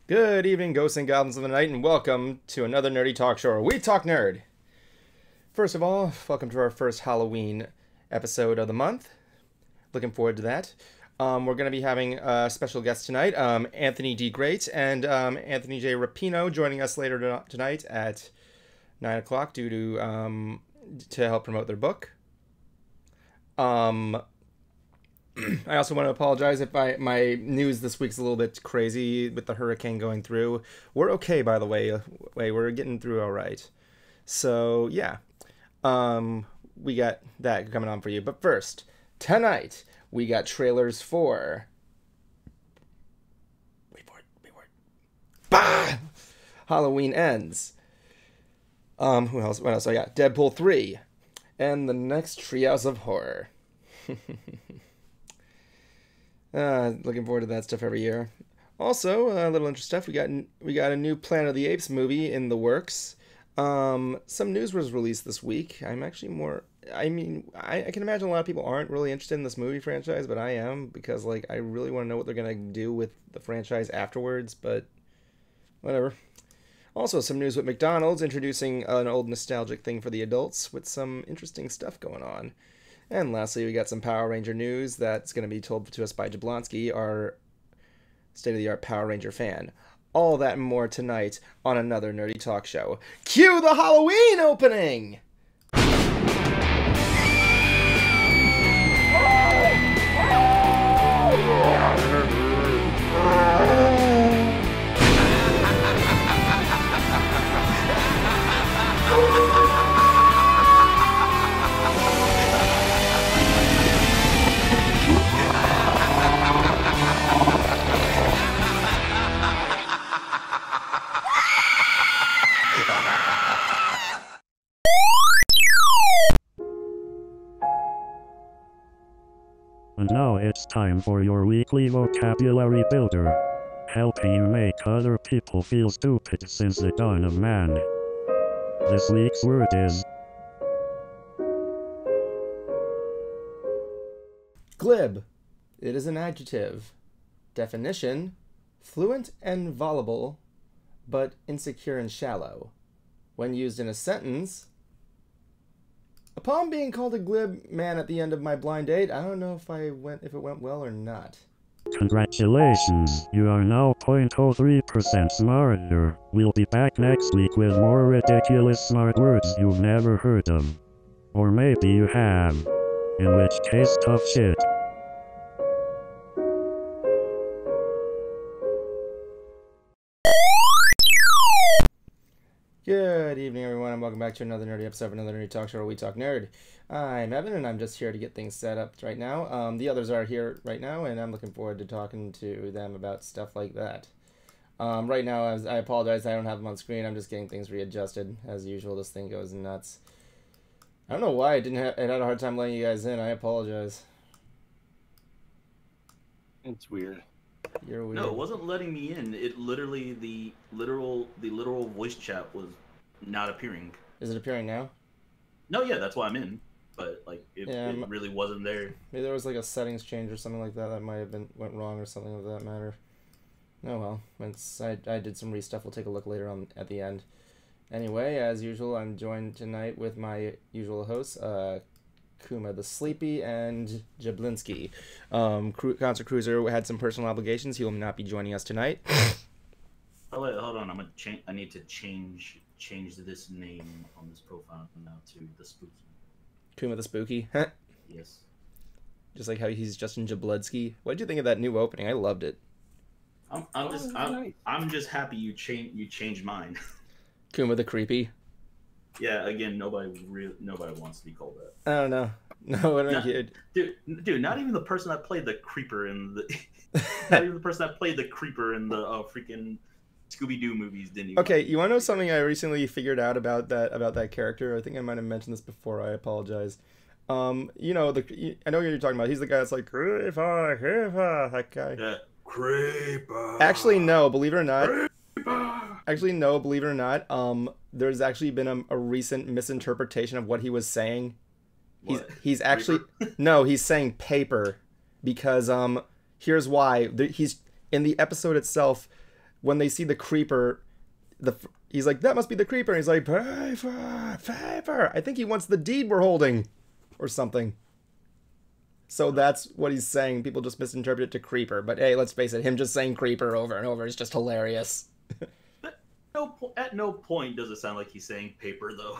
Good evening, ghosts and goblins of the night, and welcome to another nerdy talk show where we talk nerd. First of all, welcome to our first Halloween episode of the month. Looking forward to that. We're going to be having a special guest tonight, Anthony D. Grate and Anthony J. Rapino joining us later tonight at 9 o'clock due to help promote their book. I also want to apologize if my news this week's a little bit crazy with the hurricane going through. We're okay, by the way. We're getting through all right. So, yeah. We got that coming on for you. But first, tonight, we got trailers for... Wait for it. Bah! Halloween Ends. Who else? What else? Oh, yeah. Deadpool 3. And the next Treehouse of Horror. Looking forward to that stuff every year. Also, a little interest stuff. We got a new Planet of the Apes movie in the works. Some news was released this week. I'm actually more... I mean, I can imagine a lot of people aren't really interested in this movie franchise, but I am, because, like, I really want to know what they're going to do with the franchise afterwards, but whatever. Also, some news with McDonald's introducing an old nostalgic thing for the adults with some interesting stuff going on. And lastly, we got some Power Ranger news that's going to be told to us by Jablonski, our state-of-the-art Power Ranger fan. All that and more tonight on another Nerdy Talk Show. Cue the Halloween opening! And now it's time for your weekly vocabulary builder, helping you make other people feel stupid since the dawn of man. This week's word is Glib. It is an adjective. Definition: fluent and voluble, but insecure and shallow. When used in a sentence: upon being called a glib man at the end of my blind date, I don't know if it went well or not. congratulations, you are now 0.03% smarter. We'll be back next week with more ridiculous smart words you've never heard of. Or maybe you have. In which case, tough shit. Good evening, everyone, and welcome back to another nerdy episode of another Nerdy Talk Show where we talk nerd. I'm Evan, and I'm just here to get things set up right now. The others are here right now, and I'm looking forward to talking to them about stuff like that. Right now, I apologize, I don't have them on screen. I'm just getting things readjusted. As usual, this thing goes nuts. I don't know why it had a hard time letting you guys in. I apologize. It's weird. You're weird. No, it wasn't letting me in. It literally the literal voice chat was not appearing. Is it appearing now? No, yeah, that's why I'm in. But like it really wasn't there. Maybe there was like a settings change or something like that that might have went wrong or something of that matter. Oh well, I did some stuff. We'll take a look later on at the end. Anyway, as usual, I'm joined tonight with my usual hosts, Kuma the Sleepy and Jablinski. Concert Cruiser had some personal obligations. He will not be joining us tonight. Oh wait, hold on. I need to change this name on this profile now to the Spooky. Kuma the Spooky. Yes. Just like how he's Justin Jablinski. What did you think of that new opening? I loved it. I'm just happy you changed mine. Kuma the Creepy. Yeah, again, nobody wants to be called that. I don't know. No, I don't get it. Dude, not even the person that played the creeper in the freaking Scooby-Doo movies didn't even. Okay, you want to know something I recently figured out about that character? I think I might have mentioned this before. I apologize. I know what you're talking about. He's the guy that's like creeper, that guy. Yeah, creeper. Actually, no. Believe it or not. There's actually been a recent misinterpretation of what he was saying. He's actually no, he's saying paper, because here's why. He's in the episode itself. when they see the creeper, he's like, that must be the creeper. And he's like, paper, paper. I think he wants the deed we're holding, or something. So that's what he's saying. People just misinterpret it to creeper. But hey, let's face it, him just saying creeper over and over is just hilarious. At no point does it sound like he's saying paper, though.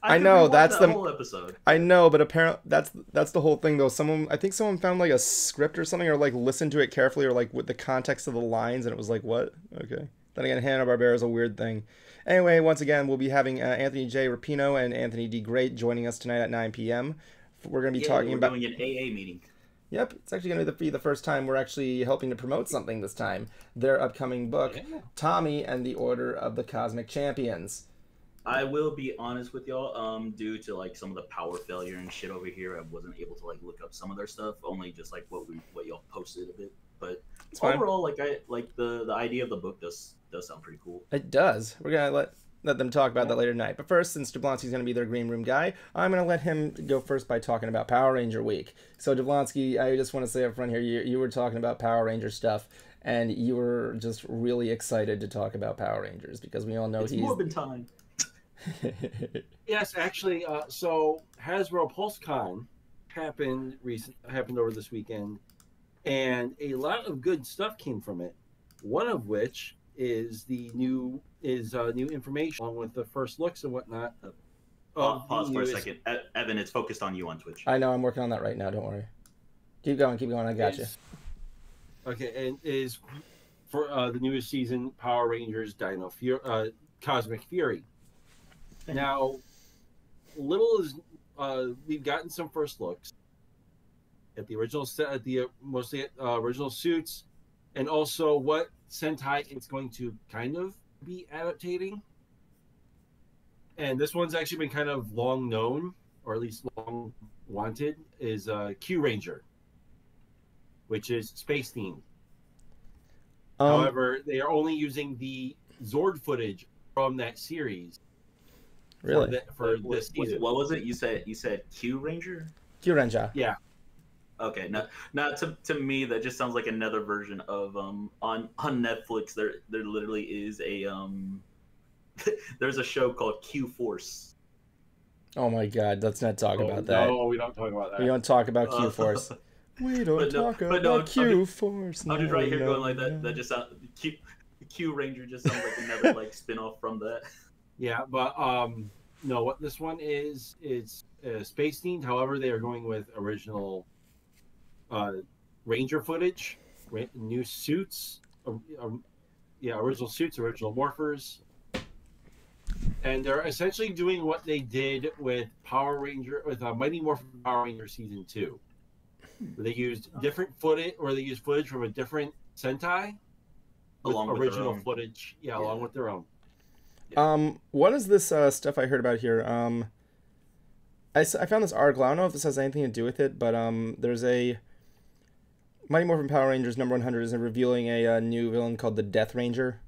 I know that's the whole episode. I know, but apparently that's the whole thing, though. I think someone found like a script or something, or like listened to it carefully, or like with the context of the lines, and it was like, what? Okay. Then again, Hanna-Barbera is a weird thing. Anyway, once again, we'll be having Anthony J. Rapino and Anthony D. Grate joining us tonight at 9 p.m. We're going to be talking about doing an AA meeting. Yep, it's actually going to be the first time we're actually helping to promote something this time. Their upcoming book, Tommy and the Order of the Cosmic Champions. I will be honest with y'all, due to like some of the power failure and shit over here, I wasn't able to like look up some of their stuff, only just like what y'all posted a bit. But overall, like the idea of the book does sound pretty cool. It does. We're going to let them talk about that later tonight. But first, since Jablonski's going to be their green room guy, I'm going to let him go first by talking about Power Ranger Week. So, Jablonski, I just want to say up front here, you were talking about Power Ranger stuff, and you were just really excited to talk about Power Rangers, because we all know it's more than time. Yes, actually, so Hasbro PulseCon happened over this weekend, and a lot of good stuff came from it. One of which is new information along with the first looks and whatnot. Pause for a second. Evan, it's focused on you on Twitch. I know, I'm working on that right now, don't worry. Keep going, I got you. Okay, and is for the newest season, Power Rangers Cosmic Fury. Now, we've gotten some first looks at the original set, at the mostly original suits, and also what Sentai is going to kind of be adaptating. And this one's actually been kind of long known, or at least long wanted, is Q Ranger, which is space themed. However, they are only using the Zord footage from that series. Really? For this season. What was it? You said Q Ranger? Q Ranger. Yeah. Okay. Now to me that just sounds like another version of on Netflix there literally is a there's a show called Q Force. Oh my God! Let's not talk about that. No, we don't talk about that. We don't talk about Q Force. We don't talk about Q Force. I'm just right here going like that. That just sounds Q Ranger just sounds like another like spin-off from that. Yeah, but no, what this one is space themed. However, they are going with original Ranger footage, new suits, original suits, original morphers, and they're essentially doing what they did with Mighty Morphin Power Ranger Season 2. Where they used different footage, or they used footage from a different Sentai with original footage, along with their own. What is this stuff I heard about here? I found this article. I don't know if this has anything to do with it, but there's a Mighty Morphin Power Rangers number 100 is revealing a new villain called the Death Ranger,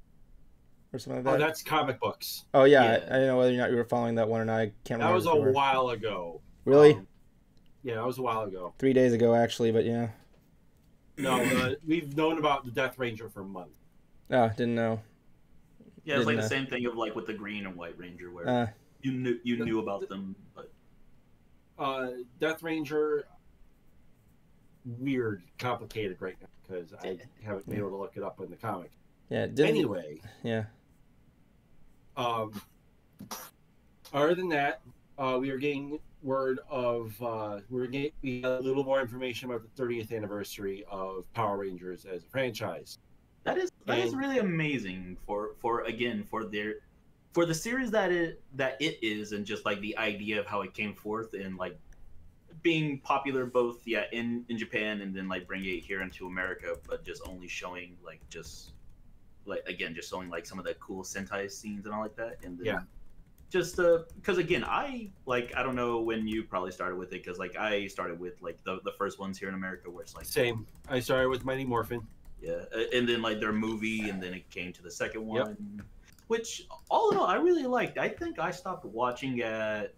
or something like that. Oh, that's comic books. Oh yeah. I don't know whether or not you were following that one or not. I can't remember. That was a while ago. Really? Yeah, that was a while ago. 3 days ago, actually, but yeah. No, we've known about the Death Ranger for months. Oh, didn't know. Yeah, it's like the same thing of like with the Green and White Ranger, where you knew about them, but Death Ranger, weird, complicated right now because I haven't been able to look it up in the comic. Yeah. Anyway. Yeah. Other than that, we are getting word of we got a little more information about the 30th anniversary of Power Rangers as a franchise. That is really amazing for the series that it is, and just like the idea of how it came forth and like being popular both in Japan and then like bringing it here into America, but just only showing just showing like some of the cool Sentai scenes and all like that, and then just because again I don't know when you probably started with it, because like I started with like the first ones here in America where it's like same. I started with Mighty Morphin. Yeah, and then like their movie, and then it came to the second one, which all in all I really liked. I think I stopped watching at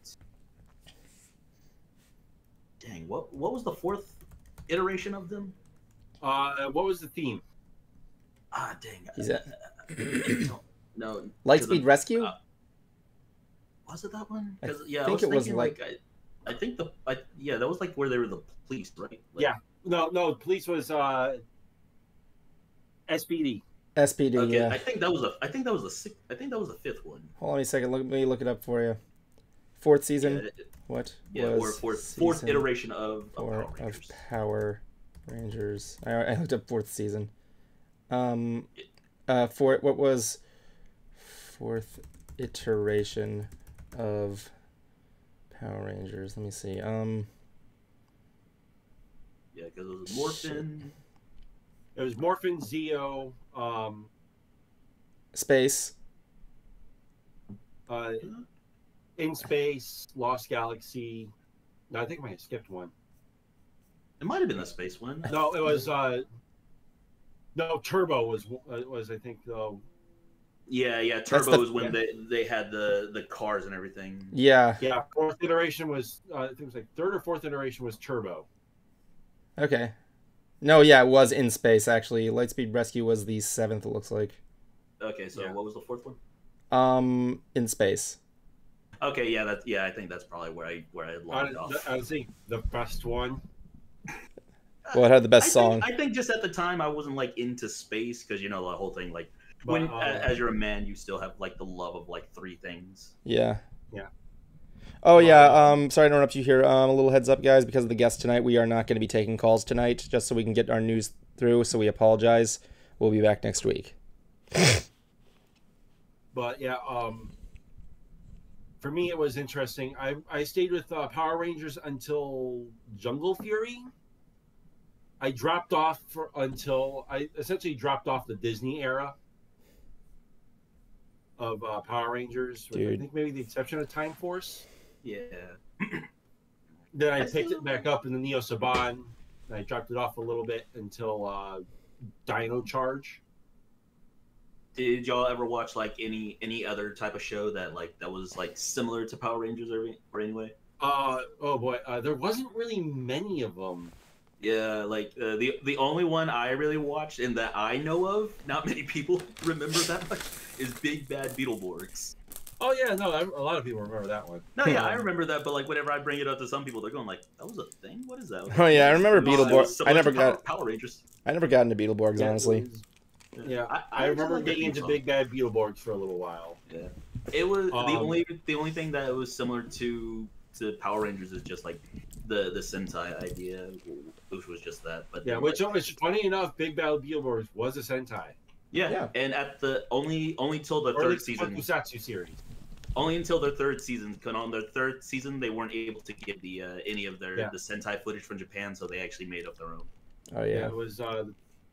what was the fourth iteration of them? What was the theme? Ah, dang. He's at No. Lightspeed Rescue. Was it that one? I Because I think was it was thinking like I think that was like where they were the police, right? Like, Yeah. No. Police was SPD. SPD. Okay, Yeah. I think that was the fifth one. Hold on a second. Let me look it up for you. Fourth season. What or was fourth season iteration of four Power Rangers. of Power Rangers? I looked up fourth season. What was fourth iteration of Power Rangers? Let me see. Yeah, because it was Morphin. It was Morphin, Zeo, Space. In Space, Lost Galaxy. No, I think I might have skipped one. It might have been the space one. No, it was no, Turbo was I think though. Yeah. Turbo was when they had the cars and everything. Yeah. Yeah, fourth iteration was I think it was like third or fourth iteration was Turbo. Okay. No, yeah, it was In Space actually. Lightspeed Rescue was the seventh. It looks like. Okay, so what was the fourth one? In Space. Okay, I think that's probably where I logged off. I think the best one. Well, it had the best song. I think just at the time I wasn't like into space because the whole thing like when as you're a man you still have like the love of like three things. Yeah. Yeah. Oh yeah. Sorry to interrupt you here. A little heads up, guys, because of the guest tonight, we are not going to be taking calls tonight, just so we can get our news through. So we apologize. We'll be back next week. But yeah, for me it was interesting. I stayed with Power Rangers until Jungle Fury. I dropped off until I essentially dropped off the Disney era of Power Rangers, with, I think maybe the exception of Time Force. Yeah. Then I picked it back up in the Neo Saban. I dropped it off a little bit until Dino Charge. Did y'all ever watch like any other type of show that was like similar to Power Rangers or anyway? Oh boy, there wasn't really many of them. Yeah, like the only one I really watched and that I know of, not many people remember that much, is Big Bad Beetleborgs. Oh yeah, no, a lot of people remember that one. No, yeah, I remember that, but like whenever I bring it up to some people, they're going like, "That was a thing? What is that?" Oh yeah, I remember Beetleborgs. I never got Power Rangers. I never got into Beetleborgs, honestly. Yeah, I remember getting into Big Bad Beetleborgs for a little while. Yeah, it was the only thing that was similar to Power Rangers is just like the Sentai idea, which was just that. But yeah, which funny enough, Big Bad Beetleborgs was a Sentai. Yeah, and at the only till the third season. Tokusatsu series. Only until their third season. Because on their third season, they weren't able to get the any of their the Sentai footage from Japan, so they actually made up their own. Oh yeah, it was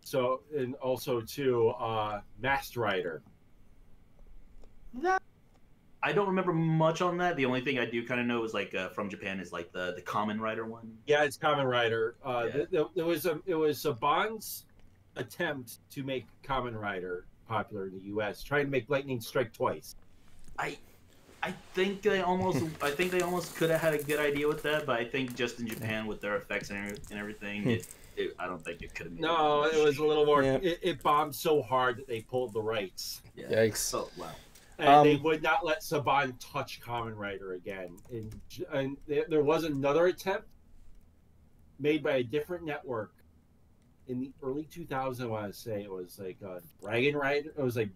so, and also too Masked Rider. That I don't remember much on that. The only thing I do kind of know is like from Japan is like the Kamen Rider one. Yeah, it's Kamen Rider. It was Saban's attempt to make Kamen Rider popular in the U.S., trying to make Lightning Strike twice. I think they almost could have had a good idea with that, but I think just in Japan with their effects and everything, I don't think it could have. No, it was a little more. Yeah. It bombed so hard that they pulled the rights. Yeah. Yikes! Oh wow. And they would not let Saban touch Kamen Rider again. And there was another attempt made by a different network in the early 2000s. I want to say it was like Dragon Rider. It was like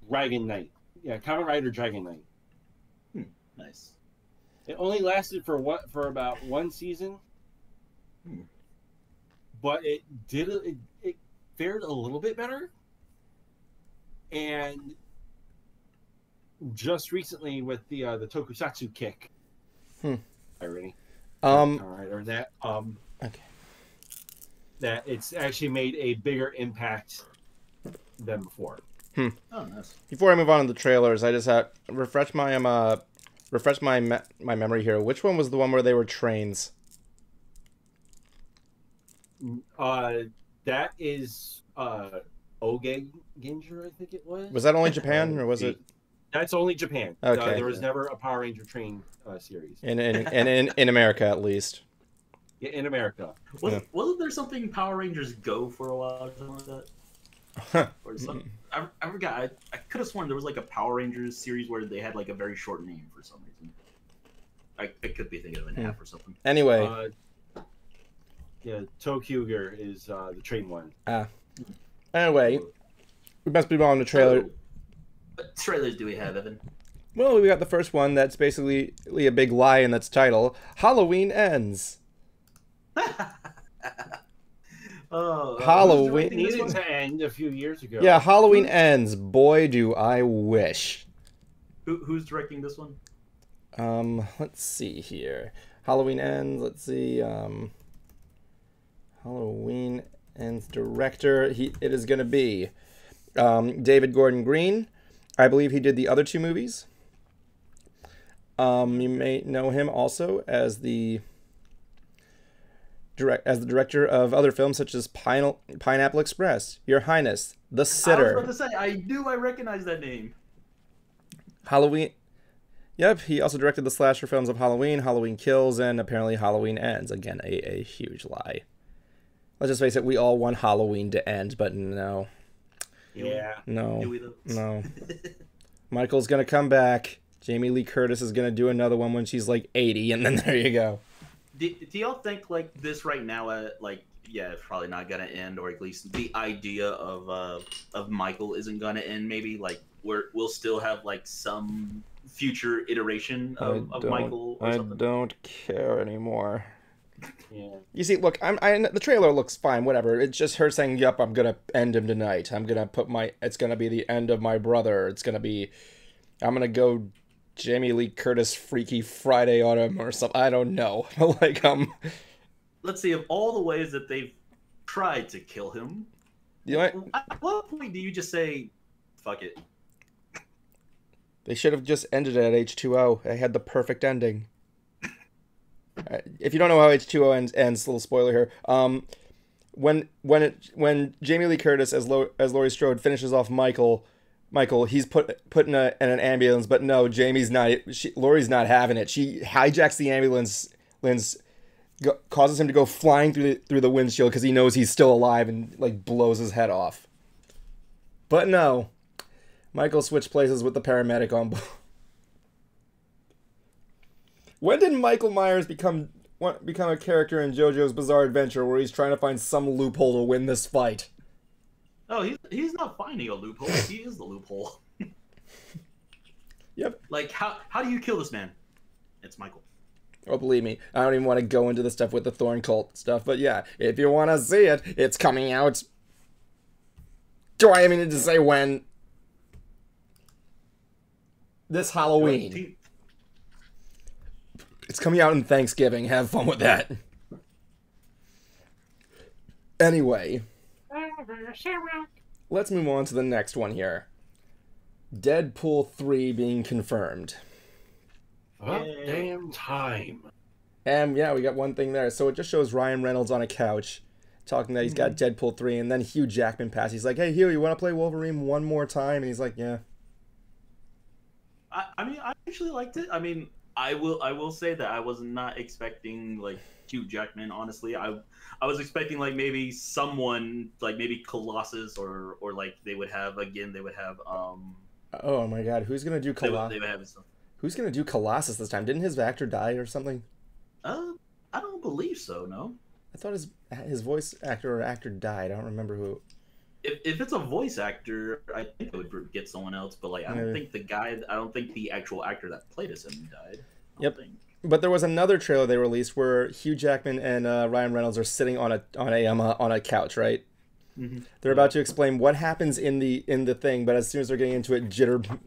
Dragon Knight. Yeah, Kamen Rider Dragon Knight. Nice. It only lasted for about one season, but it fared a little bit better. And just recently with the Tokusatsu kick, irony. Or that okay, that it's actually made a bigger impact than before. Oh, nice. Before I move on to the trailers, I just had refresh my memory here. Which one was the one where they were trains? That is Oge Ginger, I think it was. Was that only Japan or was it? That's only Japan. Okay. There was never a Power Ranger train series In America, at least. in America. Wasn't there something Power Rangers Go for a while or something like that? Or something? I forgot. I could have sworn there was like a Power Rangers series where they had like a very short name for some reason. I could be thinking of an app or something. Anyway. Yeah, Tokyuger is the train one. Anyway, we must move on to trailer. What trailers do we have, Evan? Well, we got the first one that's basically a big lie in its title. Halloween Ends. Halloween It needed to end a few years ago. Yeah, Halloween Ends. Boy, do I wish. Who's directing this one? Let's see here. Halloween Ends. Let's see. Halloween Ends director. It is going to be David Gordon Green. I believe he did the other two movies. You may know him also as the director of other films such as Pineapple Express, Your Highness, The Sitter. I was about to say, I knew I recognized that name. Halloween. Yep, he also directed the slasher films of Halloween, Halloween Kills, and apparently Halloween Ends. Again, a huge lie. Let's just face it, we all want Halloween to end, but no. Yeah. No. Michael's gonna come back. Jamie Lee Curtis is gonna do another one when she's like 80, and then there you go. Do y'all think like this right now? It's probably not gonna end, or at least the idea of Michael isn't gonna end. Maybe like we'll still have like some future iteration of Michael. Or something. I don't care anymore. Yeah. You see, look, the trailer looks fine, whatever. It's just her saying, "Yep, I'm gonna end him tonight. I'm gonna it's gonna be the end of my brother. I'm gonna go Jamie Lee Curtis Freaky Friday on him or something. I don't know." Like, let's see, of all the ways that they've tried to kill him, at what point do you just say, "Fuck it"? They should have just ended it at H2O. They had the perfect ending. If you don't know how H2O ends, little spoiler here. When Jamie Lee Curtis as Laurie Strode finishes off Michael, he's put in an ambulance, but no, Laurie's not having it. She hijacks the ambulance, causes him to go flying through the windshield because he knows he's still alive and like blows his head off. But no, Michael switched places with the paramedic on board. When did Michael Myers become a character in JoJo's Bizarre Adventure where he's trying to find some loophole to win this fight? Oh, he's not finding a loophole. He is the loophole. Yep. Like, how do you kill this man? It's Michael. Oh, believe me, I don't even want to go into the stuff with the Thorn Cult stuff, but yeah, if you want to see it, it's coming out. Do I even need to say when? This Halloween. It's coming out in Thanksgiving. Have fun with that. Anyway, let's move on to the next one here. Deadpool 3 being confirmed. Damn time. And yeah, we got one thing there. So it just shows Ryan Reynolds on a couch talking that he's got Deadpool 3, and then Hugh Jackman passes. He's like, "Hey, Hugh, you want to play Wolverine one more time?" And he's like, "Yeah." I mean, I actually liked it. I mean, I will say that I was not expecting like Hugh Jackman. Honestly, I was expecting like maybe someone like maybe Colossus or like they would have. Oh my God, who's gonna do Colossus? They would have some. Who's gonna do Colossus this time? Didn't his actor die or something? I don't believe so. No. I thought his voice actor died. I don't remember who. If it's a voice actor, I think it would get someone else. But like, I don't think the actual actor that played him died. Yep. But there was another trailer they released where Hugh Jackman and Ryan Reynolds are sitting on a couch, right? Mm-hmm. They're about to explain what happens in the thing, but as soon as they're getting into it,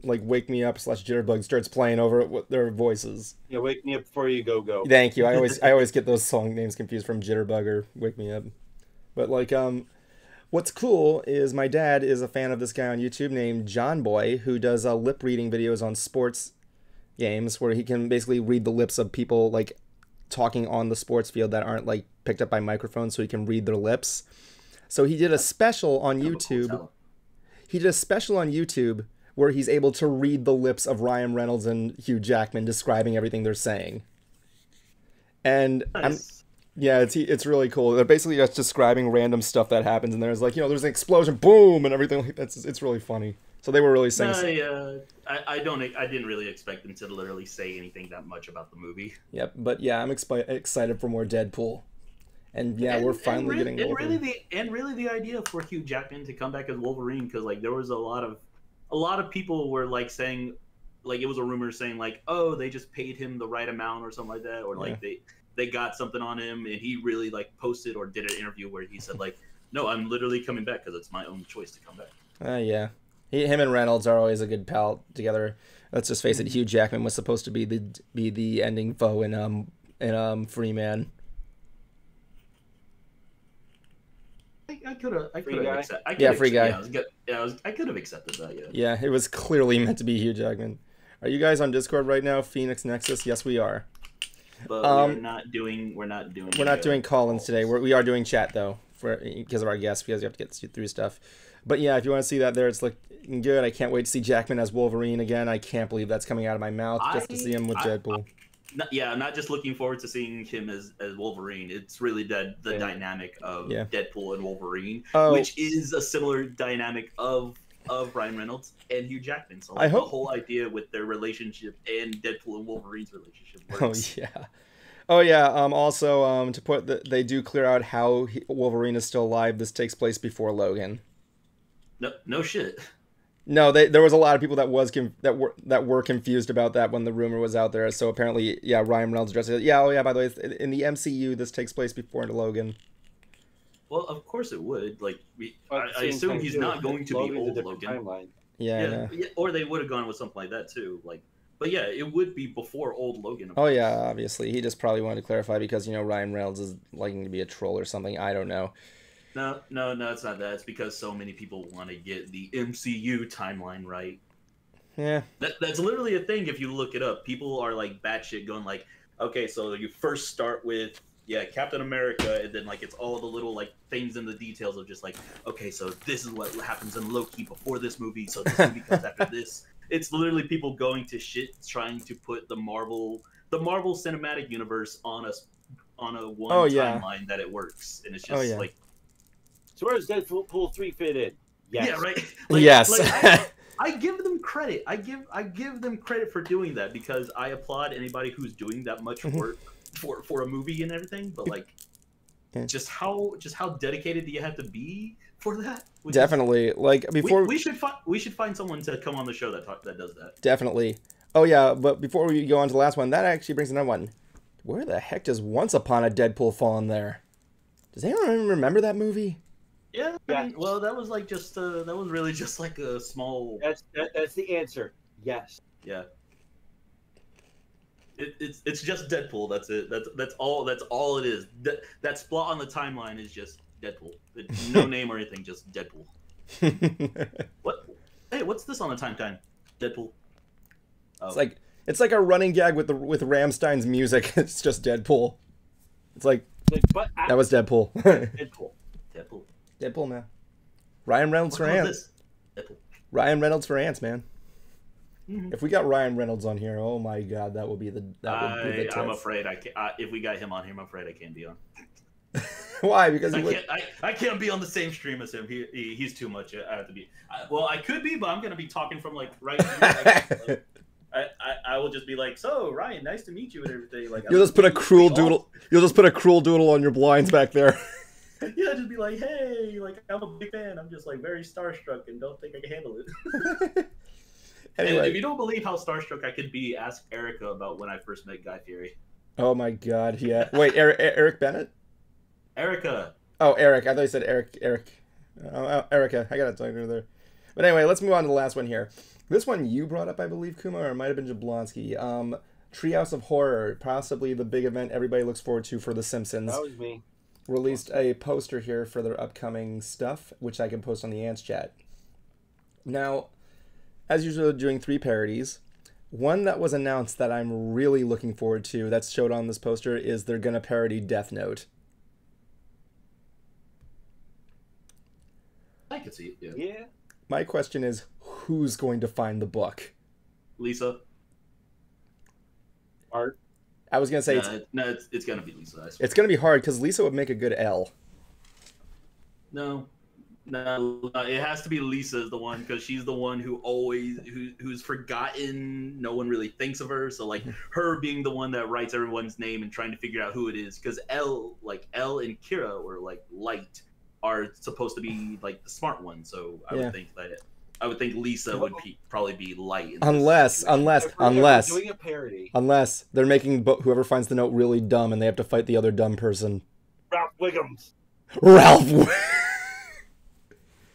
Wake Me Up / Jitterbug starts playing over their voices. Yeah, Wake Me Up Before You Go. Thank you. I always get those song names confused from Jitterbug or Wake Me Up. But like what's cool is my dad is a fan of this guy on YouTube named John Boy who does lip reading videos on sports games where he can basically read the lips of people like talking on the sports field that aren't like picked up by microphones, so he can read their lips. So he did a special on YouTube. He did a special on YouTube where he's able to read the lips of Ryan Reynolds and Hugh Jackman describing everything they're saying. And Nice. it's really cool. They're basically just describing random stuff that happens, and there's like, there's an explosion, boom, and everything. It's really funny. So they were really saying. I didn't really expect them to literally say anything that much about the movie. Yep, but yeah, I'm excited for more Deadpool, and we're finally getting Wolverine. Really the idea for Hugh Jackman to come back as Wolverine, because like there was a lot of people were like saying, like it was a rumor saying like, oh, they just paid him the right amount or something like that, or like they got something on him, and he really like posted or did an interview where he said like, no, I'm literally coming back because it's my own choice to come back. Yeah. Him and Reynolds are always a good pal together. Let's just face it. Hugh Jackman was supposed to be the ending foe in Free Man. I could have accepted. Free Guy. I could have accepted that. Yeah. Yeah, it was clearly meant to be Hugh Jackman. Are you guys on Discord right now? Phoenix Nexus? Yes, we are. But we're not doing call-ins today. We are doing chat though, because of our guests, because you have to get through stuff. But yeah, if you want to see that there, it's looking good. I can't wait to see Jackman as Wolverine again. I can't believe that's coming out of my mouth just to see him with Deadpool. I'm not just looking forward to seeing him as Wolverine. It's really the dynamic of Deadpool and Wolverine, which is a similar dynamic of Ryan Reynolds and Hugh Jackman. So the whole idea with their relationship and Deadpool and Wolverine's relationship works. Also, to put they do clear out how Wolverine is still alive. This takes place before Logan. No shit. No, there was a lot of people that were confused about that when the rumor was out there. So apparently, Ryan Reynolds addressed it. By the way, in the MCU, this takes place before Logan. Well, of course it would. Like, I assume he's not going to be old Logan. Timeline. Yeah, or they would have gone with something like that too. Like, but yeah, it would be before old Logan. Oh yeah, obviously, he just probably wanted to clarify because Ryan Reynolds is liking to be a troll or something. I don't know. No, it's not that. It's because so many people want to get the MCU timeline right. Yeah. That's literally a thing if you look it up. People are like batshit going like, okay, so you first start with Captain America, and then like it's all the little like things in the details of just like, okay, so this is what happens in Loki before this movie, so this movie comes after this. It's literally people going to shit trying to put the Marvel Cinematic Universe on a timeline that it works, and it's just like. So where does Deadpool 3 fit in? Yes. Yeah, right. Yes. I give them credit. I give them credit for doing that because I applaud anybody who's doing that much work for a movie and everything. But like, just how dedicated do you have to be for that? Definitely. Like before, we should find someone to come on the show that does that. Definitely. Oh yeah, but before we go on to the last one, that actually brings another one. Where the heck does Once Upon a Deadpool fall in there? Does anyone even remember that movie? Yeah, I mean, well, that was like that was really just like a small. That's the answer. Yes. Yeah. It's just Deadpool. That's it. That's all it is. That spot on the timeline is just Deadpool. No name or anything. Just Deadpool. What? Hey, what's this on the timeline? Deadpool. Oh. It's like a running gag with Rammstein's music. It's just Deadpool. It's like that was Deadpool. Deadpool, man. Ryan Reynolds for ants. Ryan Reynolds for ants, man. Mm-hmm. If we got Ryan Reynolds on here, oh my god, that would be the. I'm afraid I can't. If we got him on here, I'm afraid I can't be on. Why? Because I can't be on the same stream as him. He's too much. I have to be. Well, I could be, but I'm gonna be talking from like right here. I will just be like, so Ryan, nice to meet you and everything. Like you'll just put a cruel doodle. You'll just put a cruel doodle on your blinds back there. Yeah, just be like, hey, like I'm a big fan. I'm just like very starstruck and don't think I can handle it. Anyway, and if you don't believe how starstruck I could be, ask Erica about when I first met Guy Fieri. Oh my god, yeah. Wait, Eric Bennett? Erica. Oh, Eric. I thought you said Eric. Erica. I gotta talk to her there. But anyway, let's move on to the last one here. This one you brought up, I believe, Kuma, or it might have been Jablonski. Treehouse of Horror, possibly the big event everybody looks forward to for The Simpsons. That was me. Released a poster here for their upcoming stuff, which I can post on the Ants chat. Now, as usual, doing 3 parodies. One that was announced that I'm really looking forward to, that's showed on this poster, is they're going to parody Death Note. I could see it, yeah. My question is, who's going to find the book. Lisa. Art. I was gonna say it's gonna be Lisa. I swear. it's gonna be hard because Lisa would make a good L. No, it has to be Lisa is the one because she's the one who's forgotten. No one really thinks of her, so like her being the one that writes everyone's name and trying to figure out who it is. Because Elle and Kira or like Light are supposed to be like the smart ones. So I would think Lisa would probably be Light. Unless doing a parody. Unless they're making whoever finds the note really dumb and they have to fight the other dumb person. Ralph Wiggum's.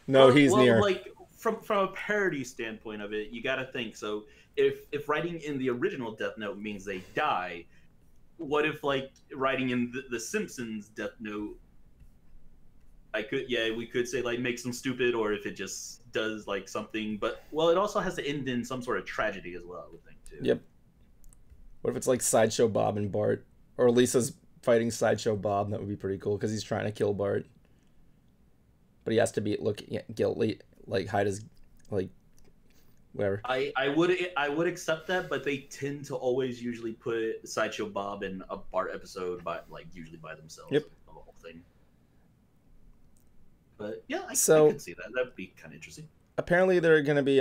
No, he's near. Like from a parody standpoint of it, you got to think. So if writing in the original Death Note means they die, what if like writing in the Simpsons Death Note? We could say like makes them stupid, or if it just does like something. But well, it also has to end in some sort of tragedy as well. I would think too. Yep. What if it's like Sideshow Bob and Bart, or Lisa's fighting Sideshow Bob? That would be pretty cool because he's trying to kill Bart. But he has to be guilty, like hide his, like, whatever. I would accept that, but they tend to always usually put Sideshow Bob in a Bart episode, usually by themselves. Yep. The whole thing. But yeah, I could see that. That'd be kind of interesting. Apparently, they're gonna be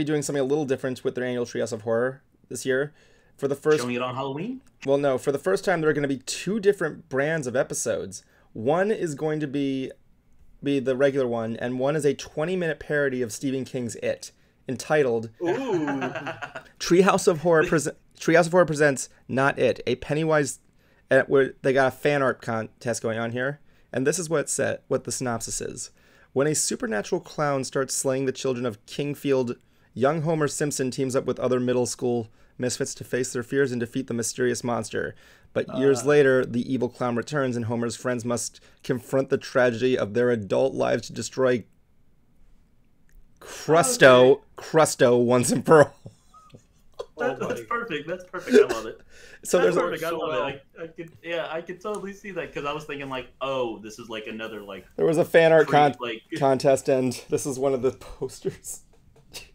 doing something a little different with their annual Treehouse of Horror this year. For the first, showing it on Halloween. Well, no, for the first time, there are going to be 2 different brands of episodes. One is going to be the regular one, and one is a 20-minute parody of Stephen King's It, entitled Treehouse of Horror presents Not It, a Pennywise, where they got a fan art contest going on here, and this is what the synopsis is. When a supernatural clown starts slaying the children of Kingfield, young Homer Simpson teams up with other middle school misfits to face their fears and defeat the mysterious monster. But years later, the evil clown returns, and Homer's friends must confront the tragedy of their adult lives to destroy Crusto once and for all. That's perfect. That's perfect. I love it. So that's there's perfect. I love it. I could totally see that because I was thinking like, oh, this is like another like. There was a fan art contest, and this is one of the posters.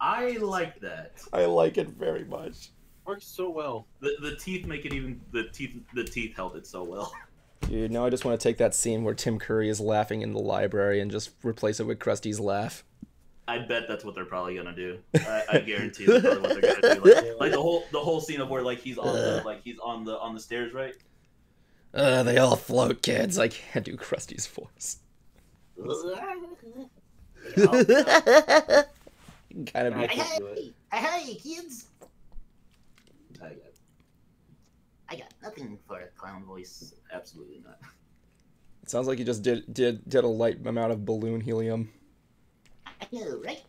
I like that. I like it very much. Works so well. The teeth make it even. The teeth held it so well. Dude, now I just want to take that scene where Tim Curry is laughing in the library and just replace it with Krusty's laugh. I bet that's what they're probably gonna do. I guarantee that's probably what they're gonna do. Like the whole scene of where like he's on the stairs, right? They all float, kids. I can't do Krusty's voice. Kind of. Hey, kids! I got nothing for a clown voice. Absolutely not. It sounds like you just did a light amount of balloon helium. I know, right?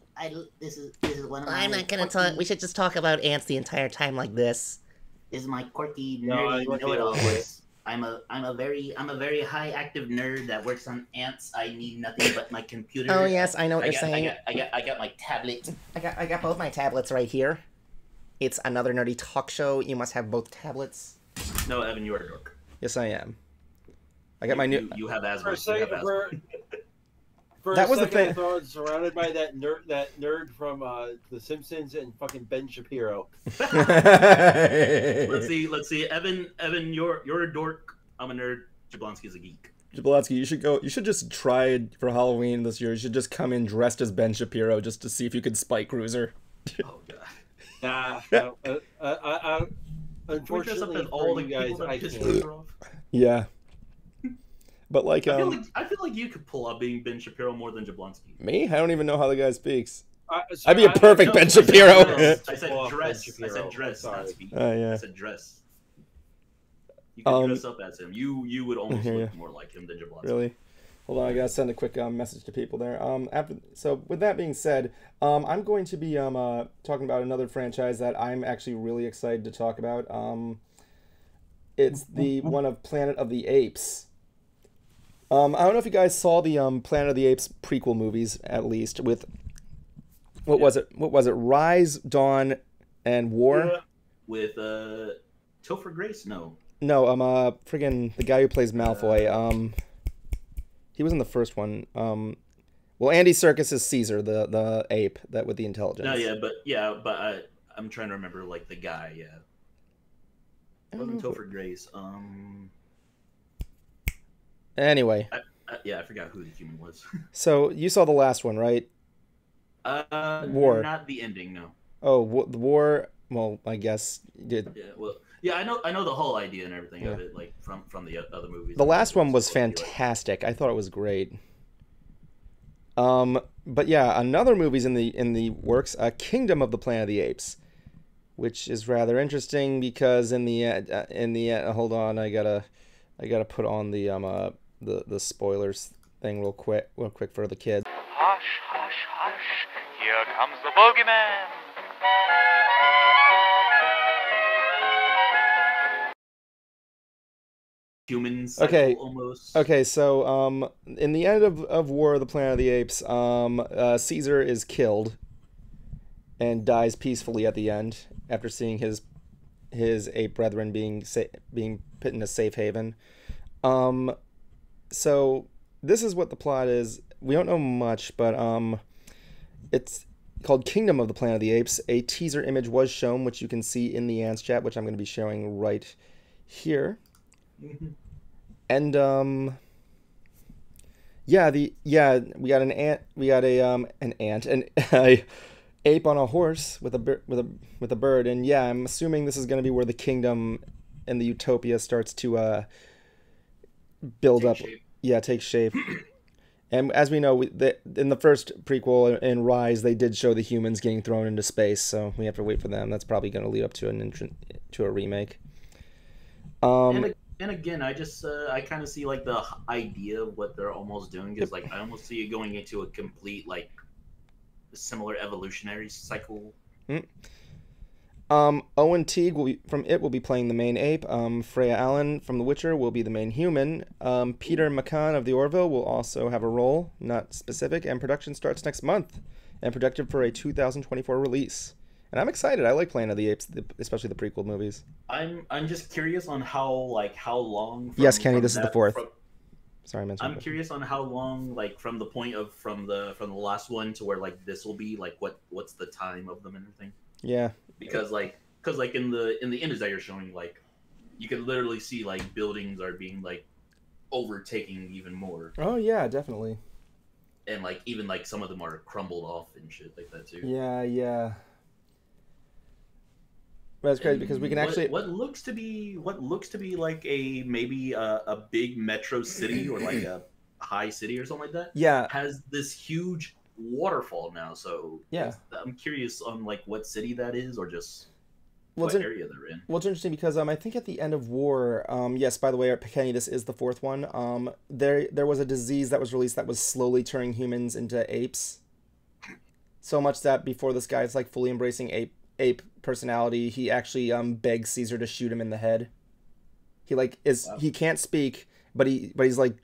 This is one of my. I'm not gonna talk. We should just talk about ants the entire time like this. This is my quirky nerdy know-it-all voice. I'm a very high active nerd that works on ants. I need nothing but my computer. Oh yes, I know what you're saying. I got my tablet. I got both my tablets right here. It's another nerdy talk show. You must have both tablets. No, Evan, you are a dork. Yes, I am. I got my new. You have asthma. For that a was the second, thing. I thought I was surrounded by that nerd from The Simpsons and fucking Ben Shapiro. Let's see. Evan, you're a dork. I'm a nerd. Jablonski's a geek. Jablonski, you should just try it for Halloween this year. You should just come in dressed as Ben Shapiro just to see if you could spike Cruiser. Oh god. Unfortunately for you guys, I can't. Yeah. But like, I feel like you could pull off being Ben Shapiro more than Jablonski. Me? I don't even know how the guy speaks. I'd be a perfect Ben Shapiro. I said dress. Not speak. Yeah. I said dress. You can dress up as him. You would almost look more like him than Jablonski. Really? Hold on, I gotta send a quick message to people there. So with that being said, I'm going to be talking about another franchise that I'm actually really excited to talk about. It's the one of Planet of the Apes. I don't know if you guys saw the Planet of the Apes prequel movies, at least, with what was it? Rise, Dawn, and War? Yeah. With Topher Grace? No, friggin' the guy who plays Malfoy. He was in the first one. Well, Andy Serkis is Caesar, the ape that with the intelligence. No, but I'm trying to remember like the guy. Yeah, it wasn't Topher Grace. Anyway. I forgot who the human was. So you saw the last one, right? War. Not the ending, no. Oh, the war. Well, I guess you did. Yeah, well, yeah, I know the whole idea and everything of it, like from the other movies. The last one was fantastic. I thought it was great. But yeah, another movie's in the works, Kingdom of the Planet of the Apes, which is rather interesting because in the hold on, I gotta put on the spoilers thing real quick for the kids. Hush, hush, hush! Here comes the bogeyman. Humans. Okay. Almost. Okay. So in the end of War of the Planet of the Apes, Caesar is killed and dies peacefully at the end after seeing his ape brethren being put in a safe haven. So this is what the plot is. We don't know much, but it's called Kingdom of the Planet of the Apes. A teaser image was shown, which you can see in the Ants chat, which I'm going to be showing right here. Mm-hmm. And we got an ape on a horse with a bird, and yeah, I'm assuming this is going to be where the kingdom and the utopia starts to take shape. And as we know, in the first prequel in Rise, they did show the humans getting thrown into space, so we have to wait for them. That's probably going to lead up to a remake. And again, I kind of see like the idea of what they're almost doing is like I almost see it going into a complete like similar evolutionary cycle. Owen Teague will be playing the main ape. Freya Allen from The Witcher will be the main human. Peter McCann of The Orville will also have a role, not specific, and production starts next month and projected for a 2024 release. And I'm excited. I like Planet of the Apes, especially the prequel movies. I'm just curious on how long. Yes, Kenny, this is the fourth. Sorry, I mentioned. I'm curious on how long, like from the point of from the last one to where like this will be, like what's the time of them and everything. Yeah. Because in the image that you're showing, like you can literally see like buildings are being like overtaking even more. Oh yeah, definitely. And like even like some of them are crumbled off and shit like that too. Yeah. That's crazy because we can actually what looks to be like a maybe a big metro city or like a high city or something like that. Yeah, has this huge waterfall now. So yeah, I'm curious on like what city that is or just what area they're in. Well, it's interesting because I think at the end of War, yes, by the way, Kenny, this is the fourth one. There was a disease that was released that was slowly turning humans into apes. So much that before this guy's like fully embracing ape personality, he actually begs Caesar to shoot him in the head. He can't speak, but he's like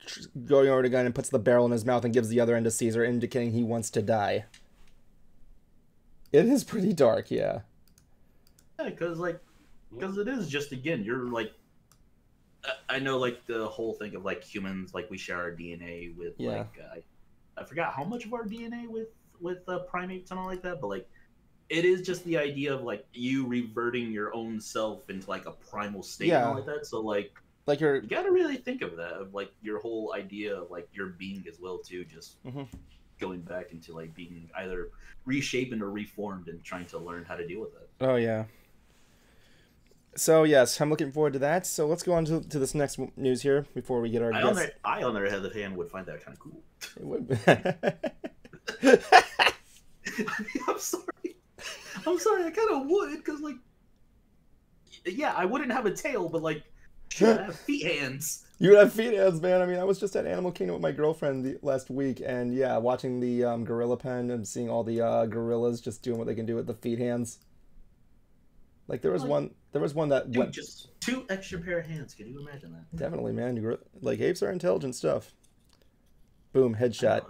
going over to a gun and puts the barrel in his mouth and gives the other end to Caesar, indicating he wants to die. It is pretty dark, yeah. Yeah, because it is just, again, you're like, I know like the whole thing of like humans, like we share our DNA with like I forgot how much of our DNA with primates and all like that, but like it is just the idea of like you reverting your own self into like a primal state and all like that. So like you gotta really think of that, of like your whole idea of like your being as well too, just going back into like being either reshaped or reformed and trying to learn how to deal with it. Oh yeah. So yes, I'm looking forward to that. So let's go on to this next news here before we get our guests. I on the other hand would find that kind of cool. It would. I'm sorry, I kind of would, because, like, yeah, I wouldn't have a tail, but, like, I have feet hands. You would have feet hands, man. I mean, I was just at Animal Kingdom with my girlfriend last week, and, yeah, watching the gorilla pen and seeing all the gorillas just doing what they can do with the feet hands. Like, there was one that went... just 2 extra pair of hands. Can you imagine that? Definitely, man. Like, apes are intelligent stuff. Boom, headshot.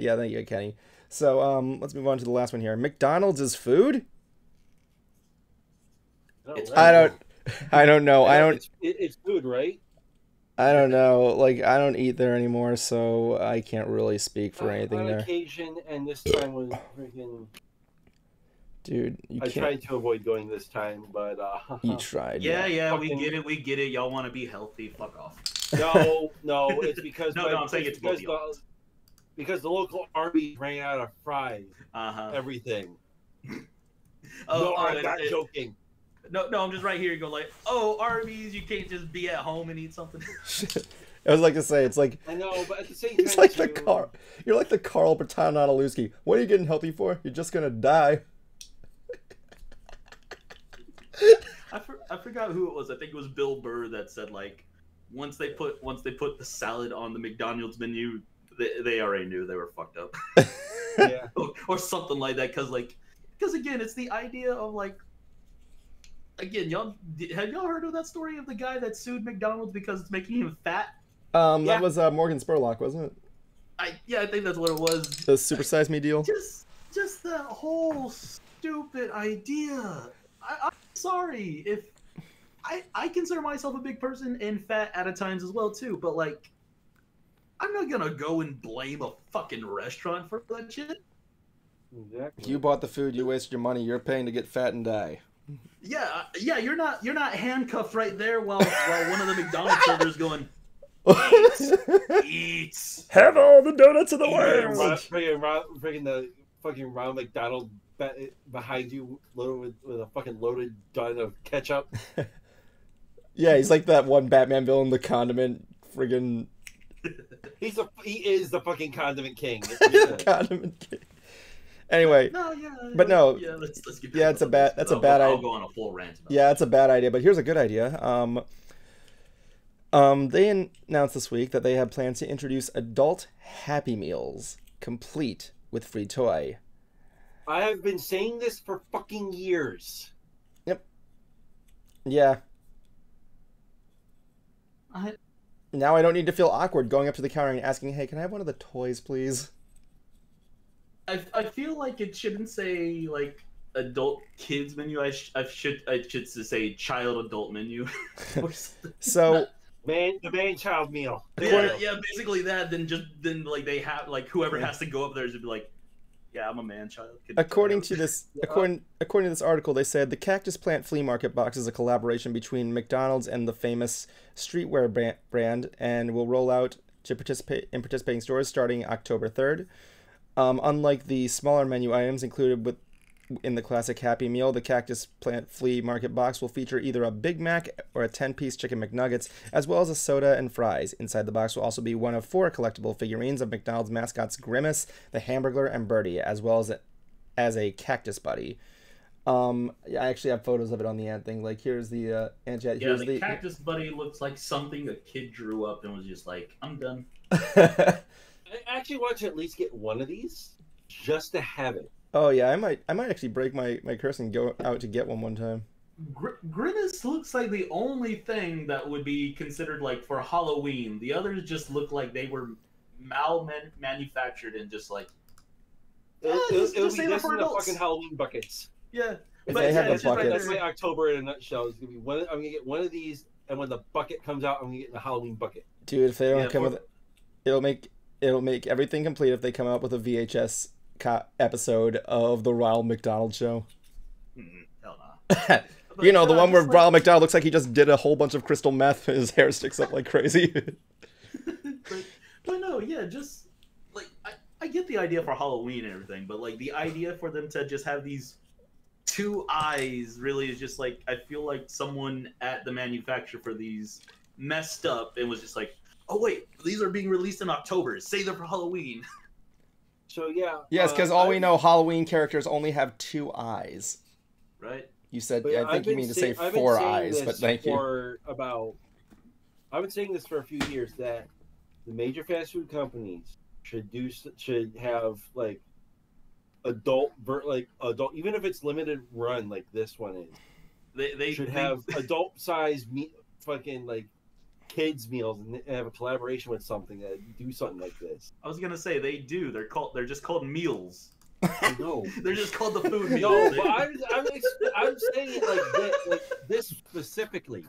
Yeah, thank you, Kenny. So, let's move on to the last one here. McDonald's is food? I don't know. It's food, right? I don't know. Like, I don't eat there anymore, so I can't really speak for anything on there. occasion, and this time was freaking. Dude, you I can't. tried to avoid going this time, but You tried. Yeah, Fucking- we get it. Y'all want to be healthy? Fuck off. No, it's because No, I'm saying it's because the local Arby's ran out of fries. Everything. I'm not joking. No, I'm just right here. You go like, oh, Arby's, you can't just be at home and eat something. I was like to say, it's like I know, but at the same time, it's like you're like the Carl Bertanonalewski. What are you getting healthy for? You're just gonna die. I forgot who it was. I think it was Bill Burr that said like, once they put the salad on the McDonald's menu, they already knew they were fucked up. Yeah. or something like that. Because again, it's the idea of like, again, have y'all heard of that story of the guy that sued McDonald's because it's making him fat? That was Morgan Spurlock, wasn't it? I think that's what it was. The Super Size Me deal. Just that whole stupid idea. I'm sorry if I consider myself a big person and fat at times as well too, but like, I'm not gonna go and blame a fucking restaurant for that shit. Exactly. You bought the food, you wasted your money, you're paying to get fat and die. Yeah, you're not handcuffed right there while one of the McDonald's servers going, eat. Have all the donuts in the Freaking world. the fucking Ronald McDonald behind you, loaded with a fucking loaded gun of ketchup. Yeah, he's like that one Batman villain, the condiment friggin' He is the fucking condiment king. condiment king. Anyway, let's get it's a bad idea. I'll go on a full rant. It's a bad idea, but here's a good idea. They announced this week that they have plans to introduce adult Happy Meals, complete with free toy. I have been saying this for fucking years. Yep. Yeah. Now I don't need to feel awkward going up to the counter and asking, "Hey, can I have one of the toys, please?" I feel like it shouldn't say like adult kids menu. I should say child adult menu. So the man child meal. Yeah, basically that. Then like they have like whoever has to go up there to be like, yeah, I'm a man child. According to this article, they said the Cactus Plant Flea Market box is a collaboration between McDonald's and the famous streetwear brand, and will roll out to participating stores starting October 3rd. Unlike the smaller menu items included in the classic Happy Meal, the Cactus Plant Flea Market box will feature either a Big Mac or a 10-piece chicken McNuggets, as well as a soda and fries. Inside the box will also be one of 4 collectible figurines of McDonald's mascots Grimace, the Hamburglar, and Birdie, as well as a Cactus Buddy. I actually have photos of it on the Ant thing. Like, here's the Ant Chat. Yeah, the Cactus Buddy looks like something a kid drew up and was just like, I'm done. I actually want to at least get one of these just to have it. Oh yeah, I might actually break my curse and go out to get one time. Grimace looks like the only thing that would be considered like for Halloween. The others just look like they were manufactured and just like. It'll be just in the fucking Halloween buckets. Yeah, if they have the bucket. That's my October in a nutshell. It's gonna be one. I'm gonna get one of these, and when the bucket comes out, I'm gonna get the Halloween bucket. Dude, if they don't come with it, it'll make everything complete if they come out with a VHS episode of the Ronald McDonald Show. Hell no. You know, the one where Ronald McDonald looks like he just did a whole bunch of crystal meth and his hair sticks up like crazy. but no, yeah, just like I get the idea for Halloween and everything, but like the idea for them to just have these 2 eyes really is just like, I feel like someone at the manufacturer for these messed up and was just like, oh wait, these are being released in October, save them for Halloween. So yeah. Yes, because all we know, Halloween characters only have 2 eyes. Right. You said, I think you mean to say 4 eyes, but thank you. I've been saying this for a few years that the major fast food companies should have like adult, even if it's limited run like this one is. They should have adult size fucking like kids meals and have a collaboration with something that do something like this. I was gonna say they do. They're just called meals. No, they're just called the food meals. No, but I'm saying it like this specifically.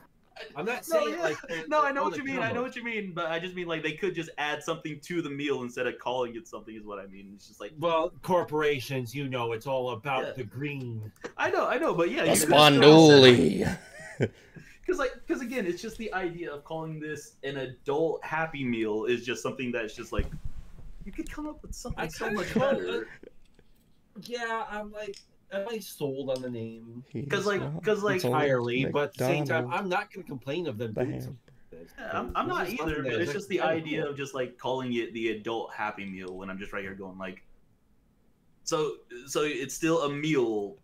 I'm not No, saying yeah. like No, I know oh, what the you mean. I know combo. what you mean, but I just mean like they could just add something to the meal instead of calling it something. Is what I mean. It's just like Well, corporations, you know, it's all about Yeah. the green. I know, but yeah, A you could have still said, sponduli. because again, it's just the idea of calling this an adult Happy Meal is just something that's just like you could come up with something I so kinda much call better. Yeah, I'm like, am I sold on the name Because like entirely? But at the same time, McDonald's. I'm not going to complain of them The doing ham. something like this. Yeah, I'm because not this is either, something but that it's is just the kinda idea cool. of just like calling it the adult Happy Meal when I'm just right here going like, so it's still a meal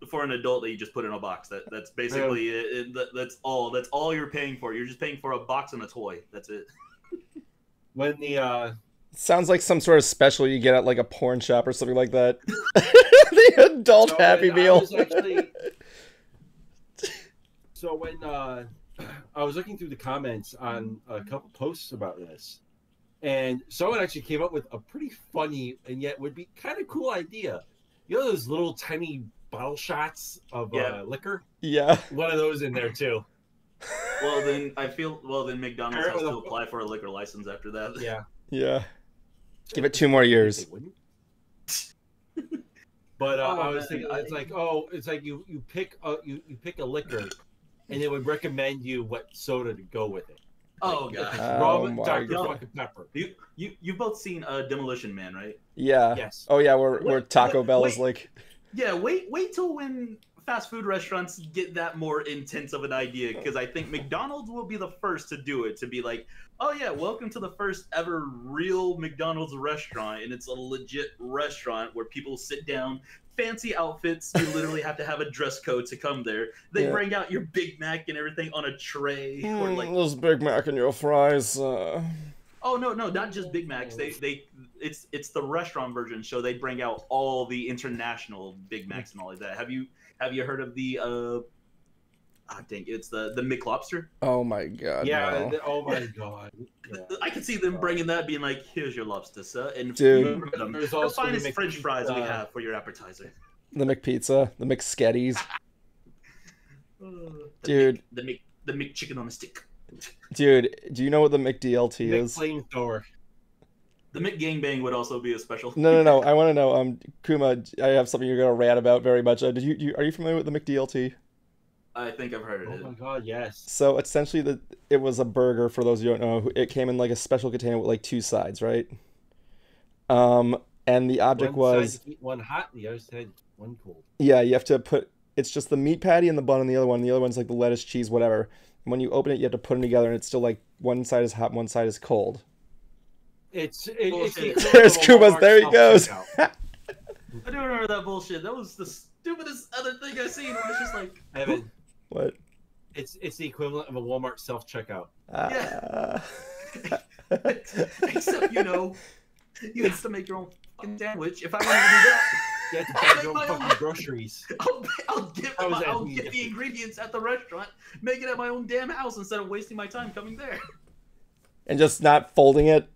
for an adult that you just put in a box. That's basically it. That's all you're paying for. You're just paying for a box and a toy. That's it. When the Sounds like some sort of special you get at like a porn shop or something like that. The adult So Happy when I Meal. was actually- so when I was looking through the comments on a couple posts about this, and someone actually came up with a pretty funny and yet would be kind of cool idea. You know those little tiny bottle shots of Yeah. liquor? Yeah. One of those in there too. Well then McDonald's has Or to the- apply for a liquor license after that. Yeah. Yeah. Give it 2 more years. They wouldn't. But Oh, I was man, thinking, it's like you pick a liquor, and it would recommend you what soda to go with it. Oh Like, god. Oh rum, my Dr. God. fucking Pepper. You've both seen Demolition Man, right? Yeah. Yes. Oh yeah, where Wait, Taco wait, Bell is wait. like Yeah, wait till when fast food restaurants get that more intense of an idea, because I think McDonald's will be the first to do it, to be like, oh yeah, welcome to the first ever real McDonald's restaurant, and it's a legit restaurant where people sit down, fancy outfits, you literally have to have a dress code to come there. They Yeah. bring out your Big Mac and everything on a tray, or like, those Big Mac and your fries. oh no, not just Big Macs. It's the restaurant version, so they bring out all the international Big Macs and all of that. Have you heard of the it's the McLobster? Oh my God. Yeah. no. Oh my god. Yeah. I can see them bringing that, being like, "Here's your lobster, sir," and Dude. There's the also finest the French fries we McPizza. have for your appetizer. The McPizza, the McSketties. The Dude. the McChicken on a stick. Dude, do you know what the McDLT is? Flamethrower. The McGangbang would also be a special. No. I want to know. Kuma, I have something you're gonna rant about very much. Are you familiar with the McDLT? I think I've heard Oh of my it. god, yes. So essentially, it was a burger. For those who don't know, it came in like a special container with like 2 sides, right? And the object One was side to keep one hot, and the other side one cold. yeah, you have to put. It's just the meat patty and the bun on the other one. The other one's like the lettuce, cheese, whatever. And when you open it, you have to put them together, and it's still like one side is hot, and one side is cold. It's the Bullshit. equivalent There's of a Kuma's. Walmart There he goes. self-checkout. I do remember that bullshit. That was the stupidest other thing I've seen. Where it's just like, Evan, What? it's the equivalent of a Walmart self-checkout. except you have to make your own fucking sandwich. If I wanted to do that, You have to buy your own fucking groceries. I'll get How is that I'll any get the different? ingredients at the restaurant, make it at my own damn house instead of wasting my time coming there. And just not folding it.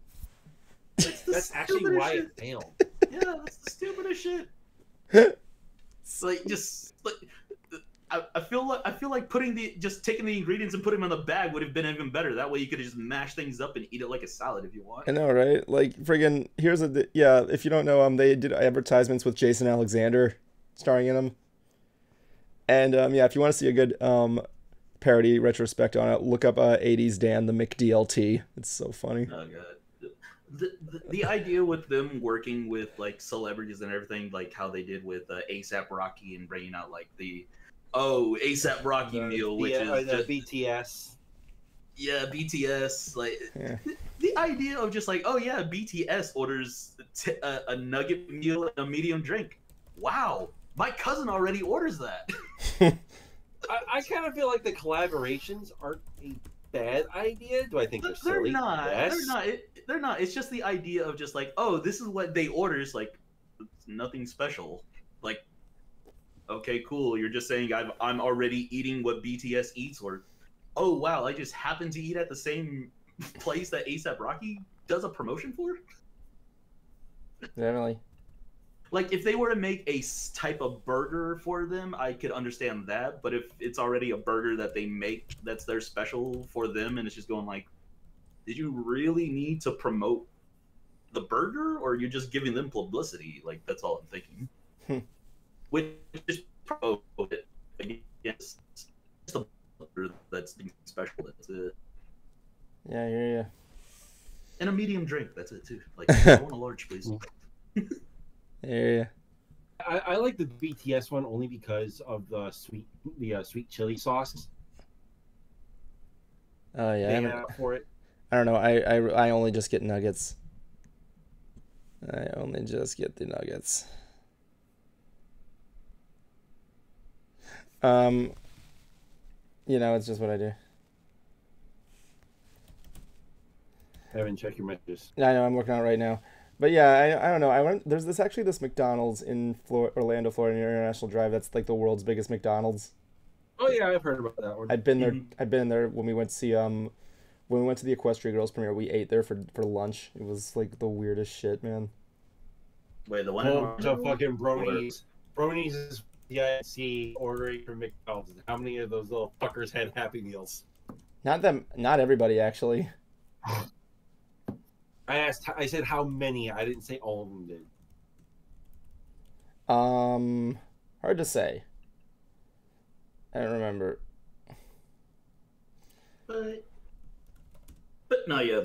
It's the That's actually stupidest why shit. it failed. Yeah, that's the stupidest shit. It's like just like I feel like taking the ingredients and putting them in the bag would have been even better. That way you could have just mash things up and eat it like a salad if you want. I know, right? Like, friggin', if you don't know, they did advertisements with Jason Alexander starring in them. And, if you want to see a good, parody retrospect on it, look up, 80s Dan, the McDLT. It's so funny. Oh god. The idea with them working with like celebrities and everything, like how they did with ASAP Rocky and bringing out like the ASAP Rocky meal, which is the just, BTS. yeah, BTS. Like Yeah. the idea of just like, oh yeah, BTS orders a nugget meal and a medium drink. Wow, my cousin already orders that. I kind of feel like the collaborations aren't a bad idea. Do I think they're silly? not. Yes. They're not. It's just the idea of just like, oh, this is what they order. It's like, it's nothing special. Like, okay, cool. You're just saying I'm already eating what BTS eats, or, oh wow, I just happen to eat at the same place that ASAP Rocky does a promotion for. Definitely. Like, if they were to make a type of burger for them, I could understand that. But if it's already a burger that they make that's their special for them, and it's just going like, did you really need to promote the burger, or you're just giving them publicity? Like, that's all I'm thinking. Which is promote it. Yes, it's the burger that's special. That's it. Yeah, I hear you. And a medium drink. That's it too. Like, I want a large, please. I hear you. I like the BTS one only because of the sweet chili sauce Oh yeah, they have for it. I don't know. I only just get nuggets. I only just get the nuggets. You know, it's just what I do. Evan, check your messages. I know, I'm working on it right now. But yeah, I don't know. There's this McDonald's in Orlando, Florida, near International Drive. That's like the world's biggest McDonald's. Oh yeah, I've heard about that one. I've been there. I've been there when we went to see when we went to the Equestria Girls premiere. We ate there for lunch. It was like the weirdest shit, man. Wait, the one the fucking bronies. Bronies is the IC ordering from McDonald's. How many of those little fuckers had Happy Meals? Not them. Not everybody, actually. I said how many. I didn't say all of them did. Hard to say. I don't remember. But no, yeah,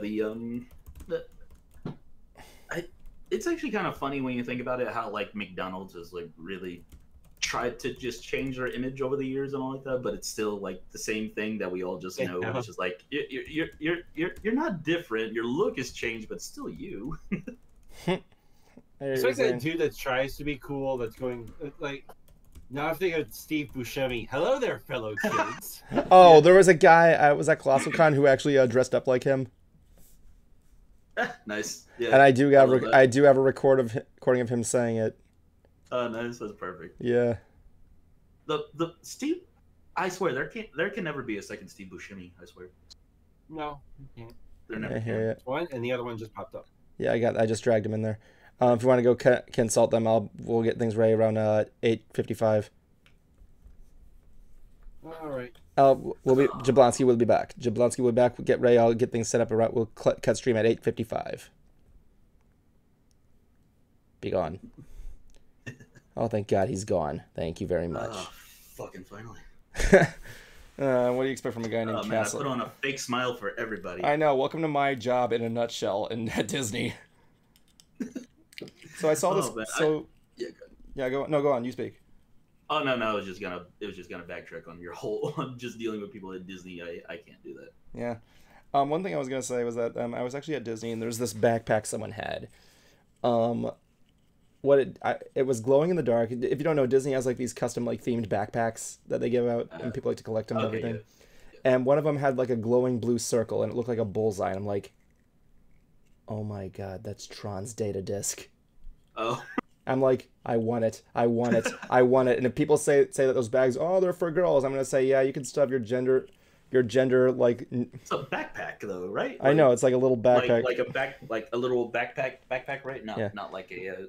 it's actually kind of funny when you think about it, how like McDonald's has like really tried to just change their image over the years and all like that, but it's still like the same thing that we all just know, which is like you're not different. Your look has changed, but it's still you. It's like that dude that tries to be cool. That's going like. Now I'm thinking of Steve Buscemi. Hello there, fellow kids. Oh, there was a guy. I was at ColossalCon who actually dressed up like him. Nice. Yeah. And I do have a recording of him saying it. Oh, nice. That's perfect. Yeah. The Steve, I swear there can never be a second Steve Buscemi. I swear. No, you can't. There never I hear it. One and the other one just popped up. Yeah, I just dragged him in there. If you want to go consult them, we'll get things ready around 8:55. All right. Jablonski will be back. Jablonski will be back. We'll get ready. I'll get things set up around. We'll cut stream at 8:55. Be gone. Oh, thank God he's gone. Thank you very much. Oh, fucking finally. What do you expect from a guy named Castle? Man, I put on a fake smile for everybody. I know. Welcome to my job in a nutshell at Disney. So I saw this. Go on. You speak. Oh no, it was just gonna backtrack on your whole on just dealing with people at Disney. I can't do that. Yeah. One thing I was gonna say was that I was actually at Disney and there's this backpack someone had. It was glowing in the dark. If you don't know, Disney has like these custom like themed backpacks that they give out and people like to collect them and everything. Yeah. And one of them had like a glowing blue circle and it looked like a bullseye. And I'm like, oh my God, that's Tron's data disc. Oh. I'm like, I want it. I want it. I want it. And if people say that those bags, oh, they're for girls, I'm gonna say, yeah, you can stuff your gender like. It's a backpack though, right? I know it's like a little backpack. Like a little backpack, right? No, yeah. Not like a.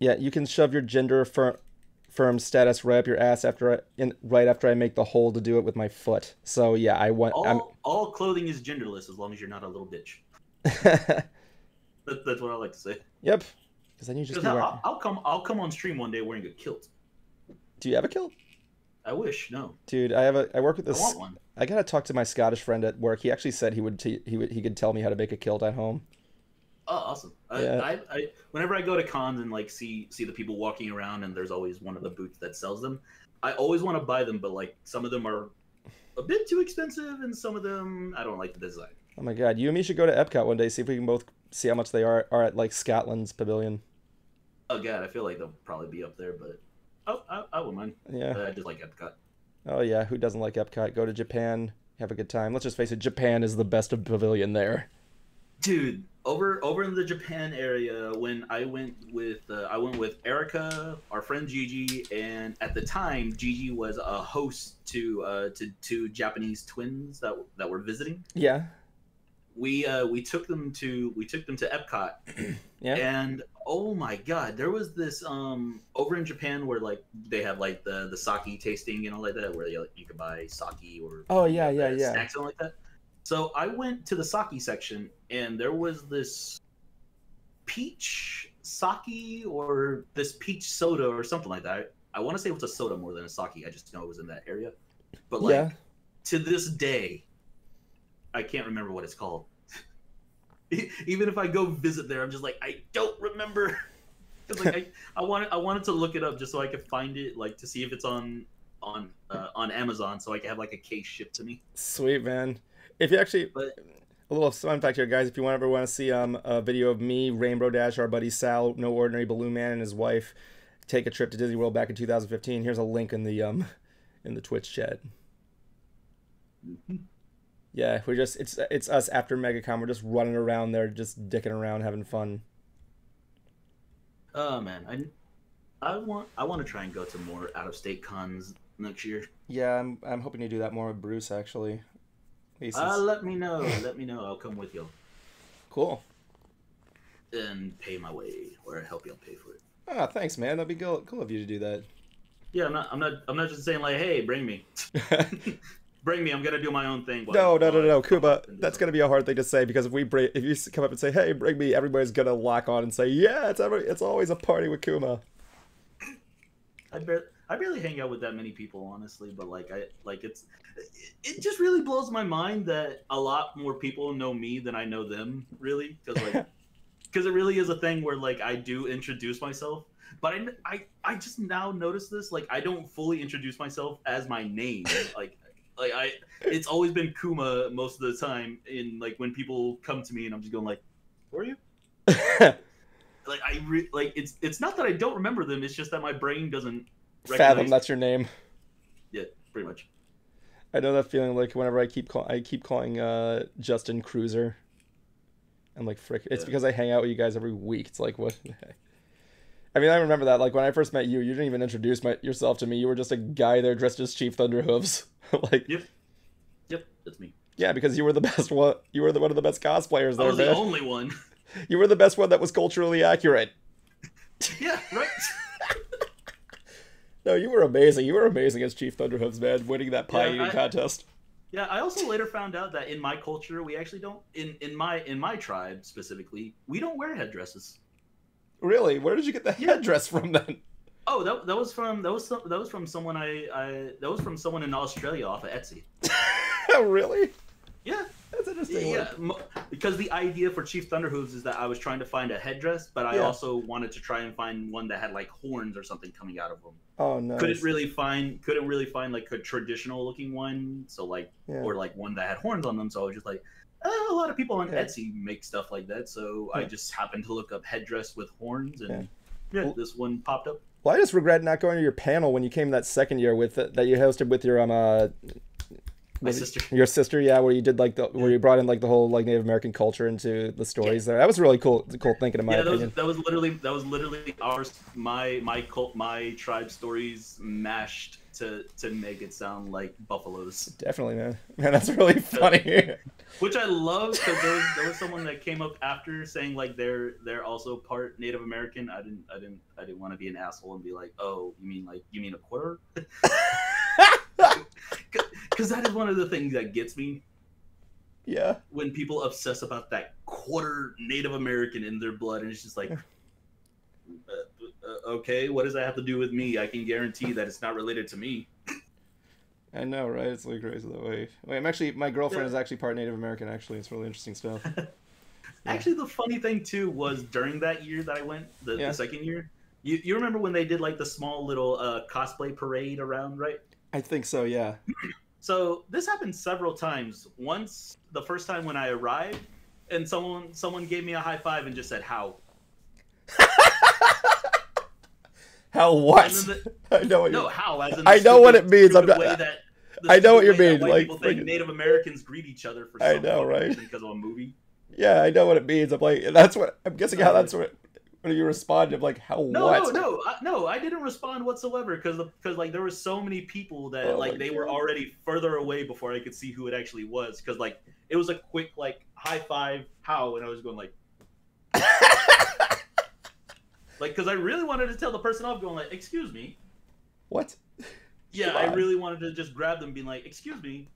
Yeah, you can shove your gender firm status right up your ass right after I make the hole to do it with my foot. So yeah, I want. All clothing is genderless as long as you're not a little bitch. That's what I like to say. Yep. Because then you just. I'll come on stream one day wearing a kilt. Do you have a kilt? I wish. No. Dude, I work with this. I want one. I gotta talk to my Scottish friend at work. He actually said he could tell me how to make a kilt at home. Oh, awesome! I whenever I go to cons and like see the people walking around and there's always one of the booths that sells them, I always want to buy them, but like some of them are a bit too expensive and some of them I don't like the design. Oh my God, you and me should go to Epcot one day, see if we can both see how much they are at like Scotland's pavilion. Oh God, I feel like they'll probably be up there, but I wouldn't mind. Yeah, I just like Epcot. Oh yeah, who doesn't like Epcot? Go to Japan, have a good time. Let's just face it, Japan is the best of pavilion there. Dude, over in the Japan area, when I went with Erica, our friend Gigi, and at the time Gigi was a host to two Japanese twins that were visiting. Yeah. we took them to Epcot. Yeah. And oh my god, there was this over in Japan where like they have like the sake tasting and all like that, where you could buy sake or snacks and like that. So I went to the sake section and there was this peach sake or this peach soda or something like that. I want to say it was a soda more than a sake. I just know it was in that area. But like to this day, I can't remember what it's called. Even if I go visit there, I'm just like, I don't remember. Like I wanted to look it up just so I could find it, like to see if it's on Amazon, so I could have like a case shipped to me. Sweet, man. If you actually, a little fun fact here, guys. If you ever want to see a video of me, Rainbow Dash, our buddy Sal, No Ordinary Balloon Man, and his wife take a trip to Disney World back in 2015, here's a link in the Twitch chat. Yeah, we're just it's us after MegaCon. We're just running around there, just dicking around, having fun. Oh man, I want to try and go to more out of state cons next year. Yeah, I'm hoping to do that more with Bruce actually. Let me know. I'll come with you. Cool. And pay my way, or help y'all pay for it. Ah, thanks, man. That'd be cool of you to do that. Yeah, I'm not just saying like, hey, bring me. Bring me. I'm gonna do my own thing. No, Kuba. That's gonna be a hard thing to say because if you come up and say, "Hey, bring me," everybody's gonna lock on and say, "Yeah, it's always a party with Kuma." I barely hang out with that many people, honestly, but it just really blows my mind that a lot more people know me than I know them, really, because it really is a thing where like I do introduce myself, but I just now notice this, like I don't fully introduce myself as my name, it's always been Kuma most of the time. In like when people come to me and I'm just going like, "Who are you?" It's not that I don't remember them. It's just that my brain doesn't fathom that's your name. Yeah, pretty much. I know that feeling. Like whenever I keep calling Justin Cruiser. I'm like, frick. It's because I hang out with you guys every week. It's like, what the heck? I mean, I remember that. Like when I first met you, you didn't even introduce yourself to me. You were just a guy there dressed as Chief Thunderhooves. Like, yep, that's me. Yeah, because you were the best one. You were one of the best cosplayers there. I was the only one. You were the best one that was culturally accurate. Yeah, right. No, you were amazing. You were amazing as Chief Thunderhooves, man, winning that pie eating contest. Yeah, I also later found out that in my culture, we actually don't. In my tribe specifically, we don't wear headdresses. Really? Where did you get the headdress from then? Oh, that was from someone in Australia off of Etsy. Really? Yeah. That's interesting. Yeah, because the idea for Chief Thunderhooves is that I was trying to find a headdress, but I also wanted to try and find one that had like horns or something coming out of them. Oh no! Couldn't really find like a traditional looking one, so like or like one that had horns on them. So I was just like, a lot of people on Etsy make stuff like that. So I just happened to look up headdress with horns, and this one popped up. Well, I just regret not going to your panel when you came that second year with that you hosted with your my sister. Your sister, yeah, where you did like where you brought in like the whole like Native American culture into the stories there. That was really cool thinking in my opinion. That was literally my tribe stories mashed to make it sound like buffaloes. Definitely, man. Man, that's really funny. Which I love because there was someone that came up after saying like they're also part Native American. I didn't want to be an asshole and be like, "Oh, you mean a quarter?" Because that is one of the things that gets me. Yeah. When people obsess about that quarter Native American in their blood, and it's just like, okay, what does that have to do with me? I can guarantee that it's not related to me. I know, right? It's like crazy that way. Wait, my girlfriend is actually part Native American. Actually, it's really interesting stuff. Actually, the funny thing too was during that year that I went, the second year, you remember when they did like the small little cosplay parade around, right? I think so, yeah. So this happened several times. Once, the first time when I arrived, and someone gave me a high five and just said, "How?" How what? I know what how? As in I know what it means. I'm not. I know what you mean. Like people think like, Native Americans greet each other for some right? because of a movie. Yeah, I know what it means. I'm like, that's what I'm guessing. How that's what When you responded, like, how No, what? no, I didn't respond whatsoever because like there were so many people that Oh like my they were God. already further away before I could see who it actually was. Because like it was a quick like high five, how, and I was going like because I really wanted to tell the person off, going like, excuse me. What? Yeah, Come I on. really wanted to just grab them, being like, excuse me.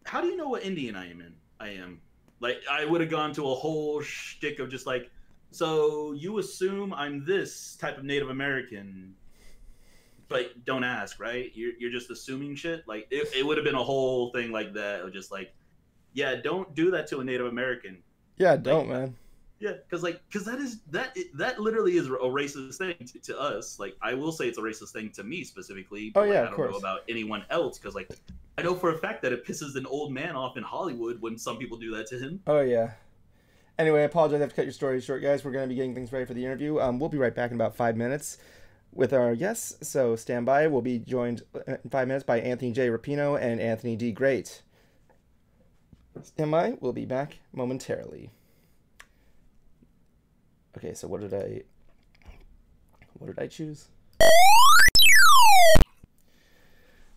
How do you know what Indian I am. Like I would have gone to a whole shtick of just like, so you assume I'm this type of Native American, but don't ask, right? You're just assuming shit. Like it would have been a whole thing like that of just like, yeah, don't do that to a Native American. Yeah, don't, man. Yeah, because that literally is a racist thing to us. Like I will say it's a racist thing to me specifically. But Oh, yeah, like, of I don't know course. about anyone else because like I know for a fact that it pisses an old man off in Hollywood when some people do that to him. Oh, yeah. Anyway, I apologize. I have to cut your story short, guys. We're going to be getting things ready for the interview. We'll be right back in about 5 minutes with our guests, so stand by. We'll be joined in 5 minutes by Anthony J. Rapino and Anthony D. Grate. Stand by. We'll be back momentarily. Okay, so what did I choose?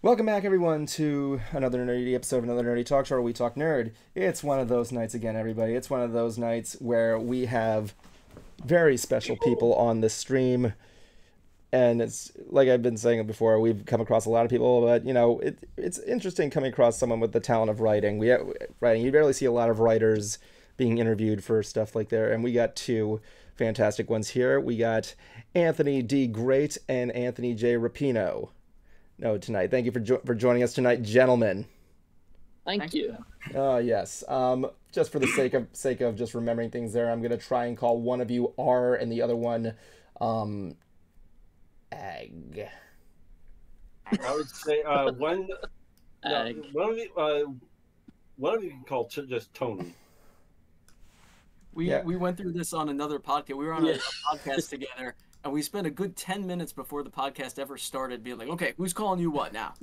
Welcome back, everyone, to another nerdy episode of another nerdy talk show where we talk nerd. It's one of those nights again, everybody. It's one of those nights where we have very special people on the stream. And it's like I've been saying before, we've come across a lot of people, but you know, it's interesting coming across someone with the talent of writing. Writing, you barely see a lot of writers being interviewed for stuff like that, and we got two fantastic ones here. We got Anthony D. Grate and Anthony J. Rapino. No, tonight. Thank you for joining us tonight, gentlemen. Thank you. Yes. Just for the sake of just remembering things there, I'm gonna try and call one of you R and the other one Egg. I would say one. No, one of you can call just Tony. We went through this on another podcast. We were on a podcast together, and we spent a good 10 minutes before the podcast ever started being like, okay, who's calling you what now?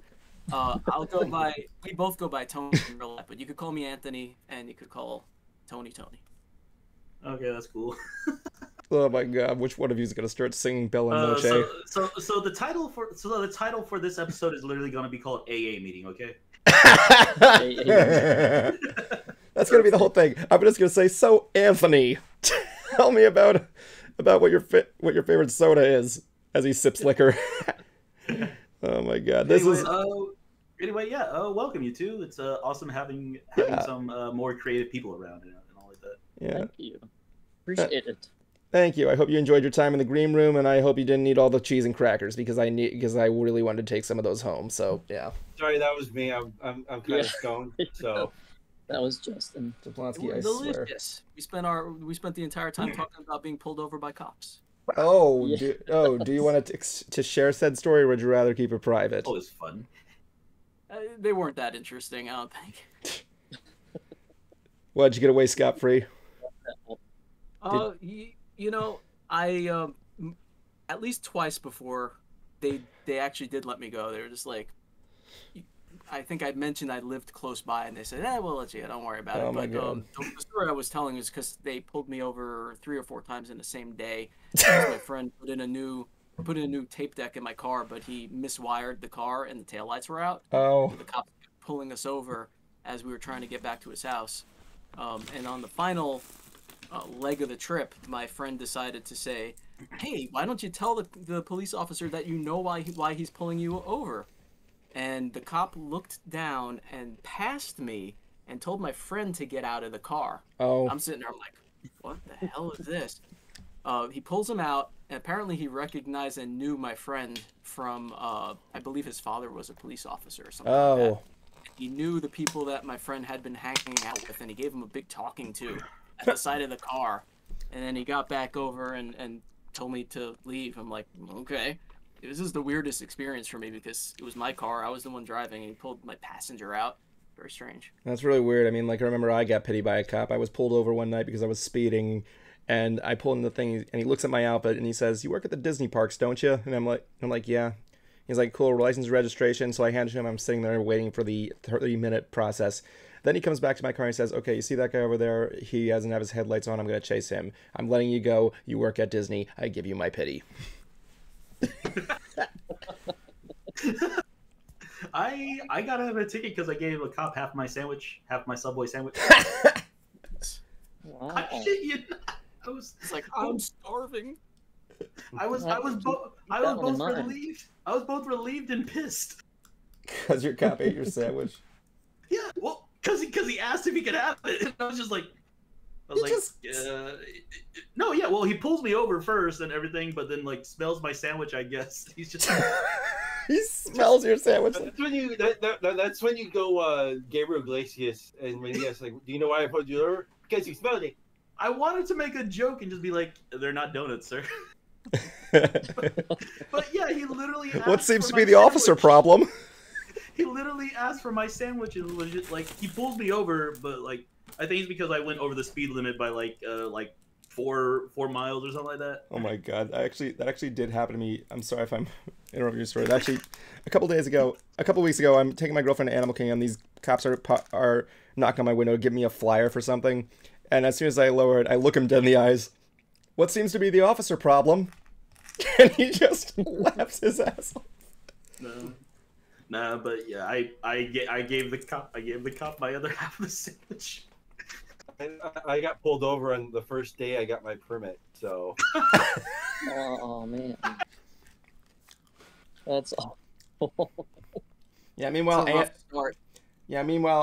We both go by Tony in real life, but you could call me Anthony, and you could call Tony. Okay, that's cool. Oh my God, which one of you is gonna start singing Bella Noche? So the title for this episode is literally going to be called AA meeting. Okay. That's gonna be the whole thing. I'm just gonna say, so Anthony, tell me about what your favorite soda is as he sips liquor. Oh my God, this is. Anyway, welcome you two. It's awesome having some more creative people around and all like that. Yeah. Thank you. Appreciate it. Thank you. I hope you enjoyed your time in the green room, and I hope you didn't eat all the cheese and crackers because I really wanted to take some of those home. So yeah. Sorry, that was me. I'm kind of stoned. So That was Justin. Jablonski, I Delicious. swear. We spent the entire time talking about being pulled over by cops. Oh, Yeah. do you want to share said story, or would you rather keep it private? Oh, it's fun. They weren't that interesting, I don't think. What, did you get away scot-free? I at least twice before they actually did let me go. They were just like, I think I'd mentioned I lived close by, and they said, we'll let you. Don't worry about it. my But God. the story I was telling is because they pulled me over 3 or 4 times in the same day. Because my friend put in a new tape deck in my car, but he miswired the car and the taillights were out. Oh. The cop pulling us over as we were trying to get back to his house. And on the final leg of the trip, my friend decided to say, hey, why don't you tell the police officer that you know why he's pulling you over? And the cop looked down and passed me and told my friend to get out of the car. Oh. I'm sitting there, I'm like, what the hell is this? He pulls him out, and apparently he recognized and knew my friend from, I believe his father was a police officer or something like that. He knew the people that my friend had been hanging out with, and he gave him a big talking to at the side of the car. And then he got back over and told me to leave. I'm like, okay. This is the weirdest experience for me because it was my car. I was the one driving, and he pulled my passenger out. Very strange. That's really weird. I mean, like, I remember I got pitied by a cop. I was pulled over one night because I was speeding, and I pulled in the thing, and he looks at my outfit, and he says, "You work at the Disney parks, don't you?" And I'm like, yeah. He's like, cool, license registration. So I hand it to him. I'm sitting there waiting for the 30-minute process. Then he comes back to my car and he says, okay, you see that guy over there? He doesn't have his headlights on. I'm going to chase him. I'm letting you go. You work at Disney. I give you my pity. I got out of a ticket because I gave a cop half my sandwich, half my Subway sandwich. Wow. I shit you not. It's like, I'm starving. I was both relieved. I was both relieved and pissed. Because your cop ate your sandwich. Yeah, well, because he asked if he could have it, and I was just like, no, yeah. Well, he pulls me over first and everything, but then like smells my sandwich. I guess he's just. He smells your sandwich. That's when you go Gabriel Iglesias, and when he asks like, "Do you know why I pulled you over?" Because you smelled it. I wanted to make a joke and just be like, "They're not donuts, sir." But yeah, he literally. What seems to be the officer problem? He literally asked for my sandwich and was just like, he pulls me over, but like, I think it's because I went over the speed limit by like 4 miles or something like that. Oh my god, that actually did happen to me. I'm sorry if I'm interrupting your story. Actually, a couple weeks ago, I'm taking my girlfriend to Animal Kingdom. These cops are knocking on my window, giving me a flyer for something. And as soon as I lower it, I look him dead in the eyes. What seems to be the officer problem? And he just laughs his ass off. No, but yeah, I gave the cop my other half of the sandwich. I got pulled over on the first day I got my permit, so. Oh man, that's awful. Yeah. Meanwhile,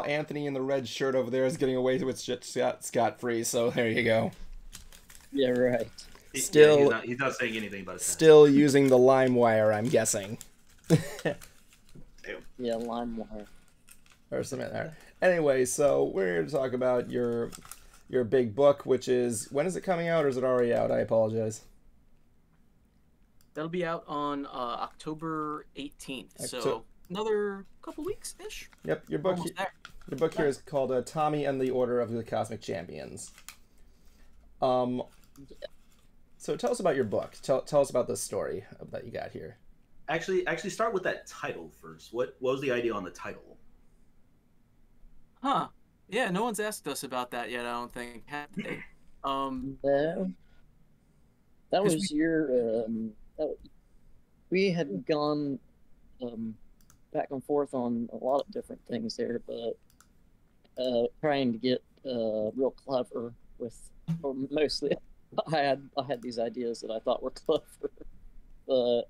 Anthony in the red shirt over there is getting away with shit scot-free. So there you go. Yeah, right. Still, yeah, he's not saying anything about it. Still using the LimeWire, I'm guessing. Yeah, LimeWire. Or something like that. Anyway, so we're here to talk about your big book, which is, when is it coming out, or is it already out? I apologize. That'll be out on October 18th, so another couple weeks-ish. Yep, your book here is called Tommy and the Order of the Cosmic Champions. So tell us about your book. Tell us about this story that you got here. Actually, start with that title first. What was the idea on the title? Huh. Yeah, no one's asked us about that yet, I don't think. Have they? No. That was your... we had gone back and forth on a lot of different things there, but trying to get real clever with... Or mostly, I had these ideas that I thought were clever, but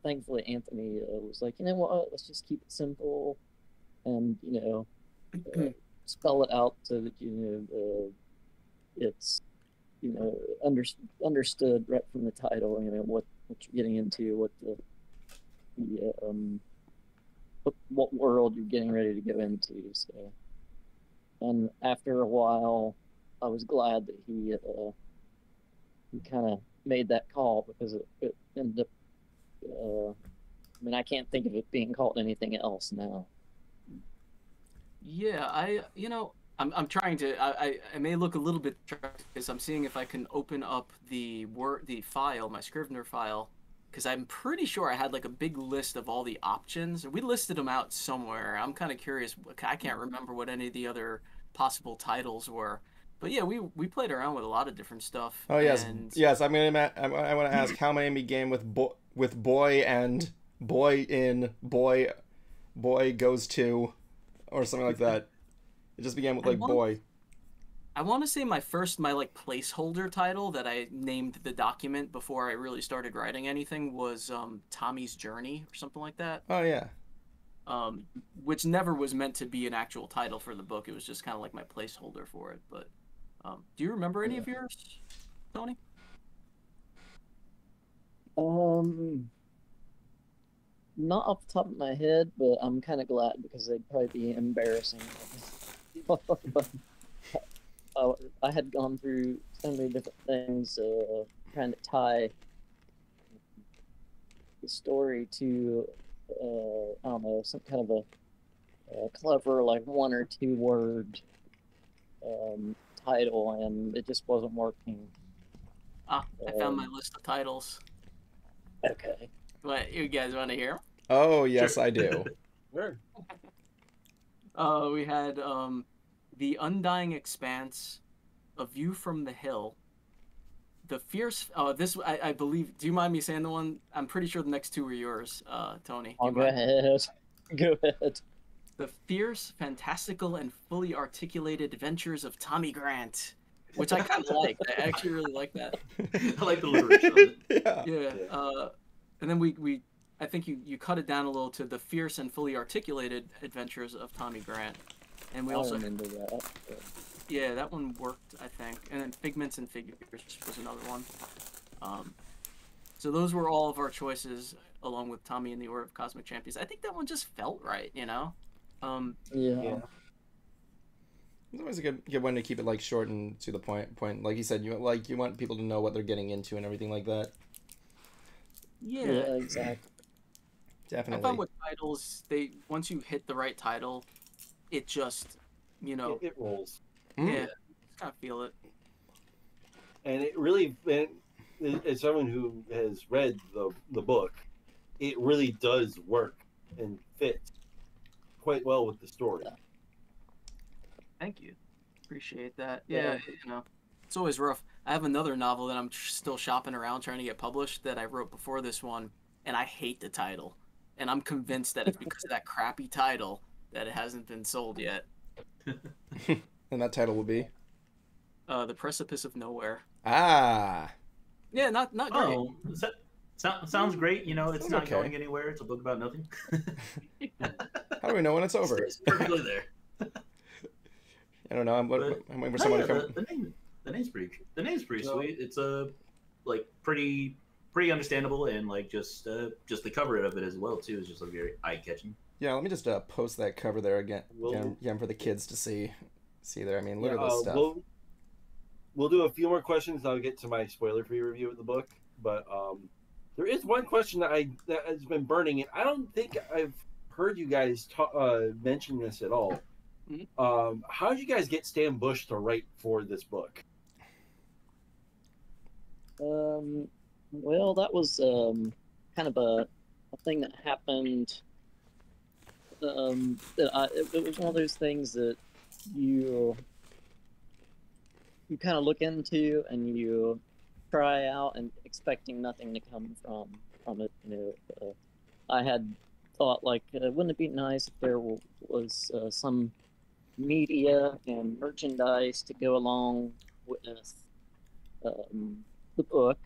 thankfully Anthony was like, you know what, let's just keep it simple, and spell it out so that it's understood right from the title. What you're getting into, what world you're getting ready to go into. So, and after a while, I was glad that he kind of made that call, because it ended up. I can't think of it being called anything else now. Yeah, I'm trying to. I may look a little bit because I'm seeing if I can open up the file, my Scrivener file, because I'm pretty sure I had like a big list of all the options. We listed them out somewhere. I'm kind of curious. I can't remember what any of the other possible titles were. But yeah, we played around with a lot of different stuff. Oh yes, yes. I want to ask how many began with boy and boy in boy goes to, or something like that. It just began with boy. I want to say my placeholder title that I named the document before I really started writing anything was Tommy's Journey or something like that. Oh yeah. Which never was meant to be an actual title for the book. It was just kind of like my placeholder for it. But do you remember any of yours, Tony? Not off the top of my head, but I'm kind of glad, because they'd probably be embarrassing. I had gone through so many different things, trying to tie the story to, I don't know, some kind of a clever, like 1 or 2 word title, and it just wasn't working. I found my list of titles. Okay. But you guys want to hear? Oh, yes, I do. Sure. We had The Undying Expanse, A View from the Hill, The Fierce. This I believe. Do you mind me saying the one? I'm pretty sure the next two are yours, Tony. I'll go ahead. Go ahead. The Fierce, Fantastical, and Fully Articulated Adventures of Tommy Grant, which I kind of like. I actually really like that. I like the literature of it. Yeah. And then I think you cut it down a little to The Fierce and Fully Articulated Adventures of Tommy Grant. And we I also remember that. Yeah, that one worked, I think. And then Figments and Figures was another one. So those were all of our choices, along with Tommy and the Order of Cosmic Champions. I think that one just felt right, you know? Yeah. It's always a good one to keep it like short and to the point. Like you said, you want people to know what they're getting into and everything like that. Yeah, exactly. Definitely. I find with titles, once you hit the right title, it just, you know, It rolls. yeah, just kind of feel it. And it really, as someone who has read the book, it really does work and fits quite well with the story. Thank you. Appreciate that. Yeah, you know, it's always rough. I have another novel that I'm still shopping around trying to get published that I wrote before this one, and I hate the title. And I'm convinced that it's because of that crappy title that it hasn't been sold yet. And that title will be? The Precipice of Nowhere. Ah. Yeah, not great. Oh, sounds great. You know, it's Sounds not okay. going anywhere. It's a book about nothing. How do we know when it's over? It's perfectly there. I don't know. I'm waiting for someone to come. The name's pretty sweet. It's pretty understandable, and like just the cover of it as well too is just like very eye catching. Yeah, let me just post that cover there again for the kids to see there. I mean, look at this stuff. We'll do a few more questions. And I'll get to my spoiler-free review of the book. But there is one question that has been burning, and I don't think I've heard you guys mention this at all. Mm-hmm. How did you guys get Stan Bush to write for this book? Well, that was kind of a thing that happened. It was one of those things that you kind of look into and you try out and expecting nothing to come from it. You know, I had thought like, wouldn't it be nice if there was some media and merchandise to go along with the book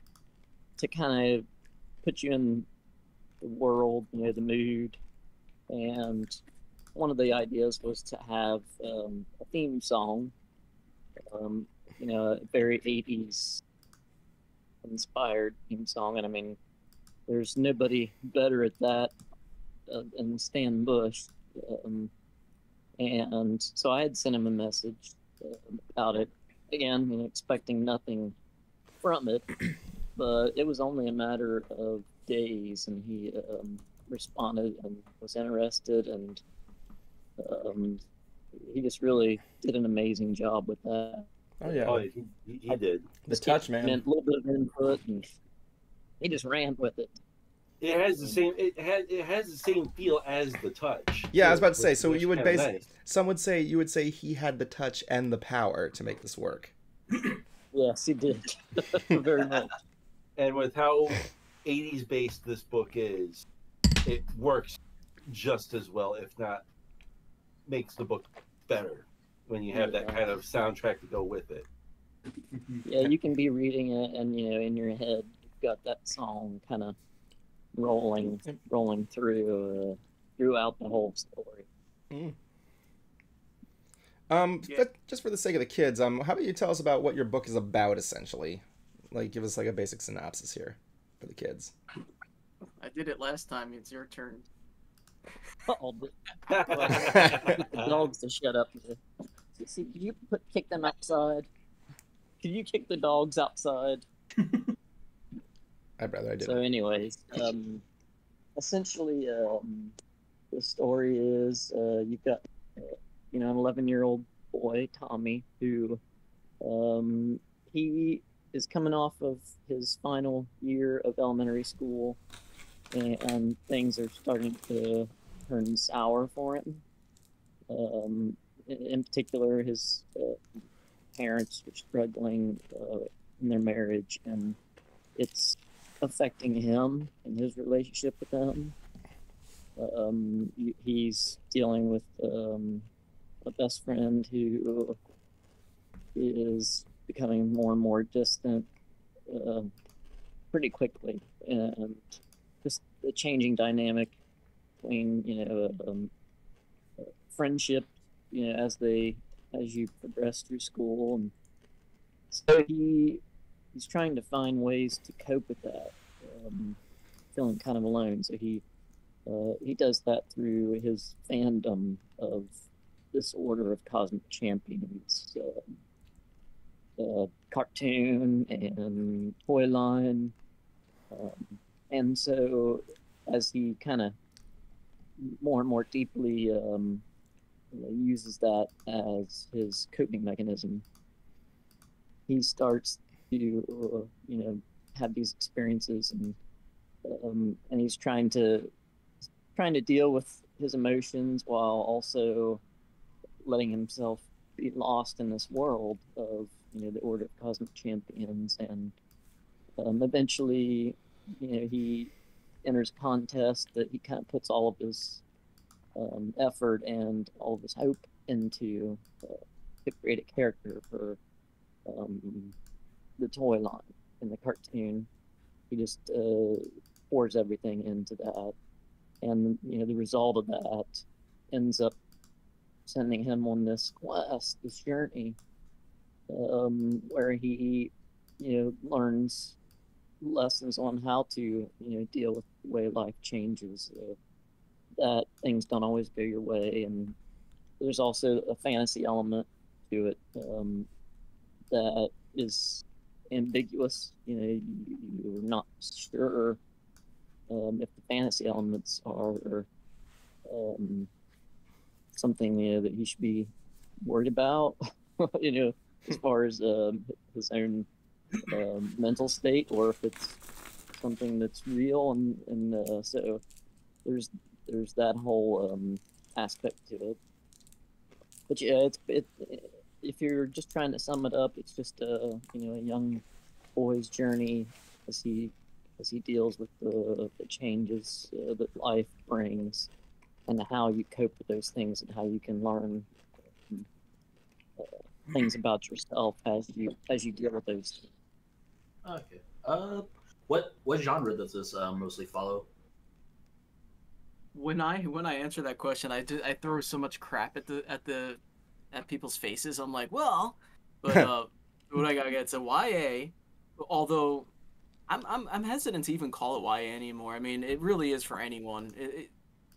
to kind of put you in the world, you know, the mood. And one of the ideas was to have a theme song, you know, a very 80s inspired theme song. And I mean, there's nobody better at that than Stan Bush. And so I had sent him a message about it, again, you know, expecting nothing from it. But it was only a matter of days, and he responded and was interested, and he just really did an amazing job with that. Oh yeah, he did. The touch, man. A little bit of input, and he just ran with it. It has the same. It has the same feel as the touch. Yeah, I was about to say. So which you would is kinda basically, nice. some would say you would say he had the touch and the power to make this work. Yes, he did. Very much. And with how 80s based this book is, it works just as well, if not makes the book better when you have that kind of soundtrack to go with it. Yeah, you can be reading it, and you know, in your head, you've got that song kind of rolling through throughout the whole story. But just for the sake of the kids, how about you tell us about what your book is about, essentially? Like, give us like a basic synopsis here for the kids. I did it last time. It's your turn. Uh-oh. The dogs to shut up. See, can you kick them outside? Can you kick the dogs outside? I'd rather I did. So, anyways, essentially, the story is you've got you know, an 11-year-old boy, Tommy, who he is coming off of his final year of elementary school, and things are starting to turn sour for him. In particular, his parents are struggling in their marriage, and it's affecting him and his relationship with them. He's dealing with a best friend who is becoming more and more distant pretty quickly, and just the changing dynamic between friendship, as you progress through school, and so he's trying to find ways to cope with that, feeling kind of alone. So he does that through his fandom of this Order of Cosmic Champions cartoon and toy line, and so as he kind of more and more deeply uses that as his coping mechanism, he starts to have these experiences, and he's trying to deal with his emotions while also letting himself be lost in this world of the Order of Cosmic Champions, and eventually he enters a contest that he kind of puts all of his effort and all of his hope into to create a character for the toy line in the cartoon. He just pours everything into that, and the result of that ends up sending him on this quest, this journey, where he learns lessons on how to deal with the way life changes, that things don't always go your way, and there's also a fantasy element to it that is ambiguous. You're not sure if the fantasy elements are something that he should be worried about, as far as his own mental state, or if it's something that's real, and so there's that whole aspect to it. But yeah, if you're just trying to sum it up, it's just a young boy's journey as he deals with the changes that life brings, and how you cope with those things, and how you can learn things about yourself as you deal with those things. Okay. What genre does this mostly follow? When I answer that question, I throw so much crap at people's faces. I'm like, well, but what I gotta get, it's a YA, although I'm hesitant to even call it YA anymore. I mean, it really is for anyone.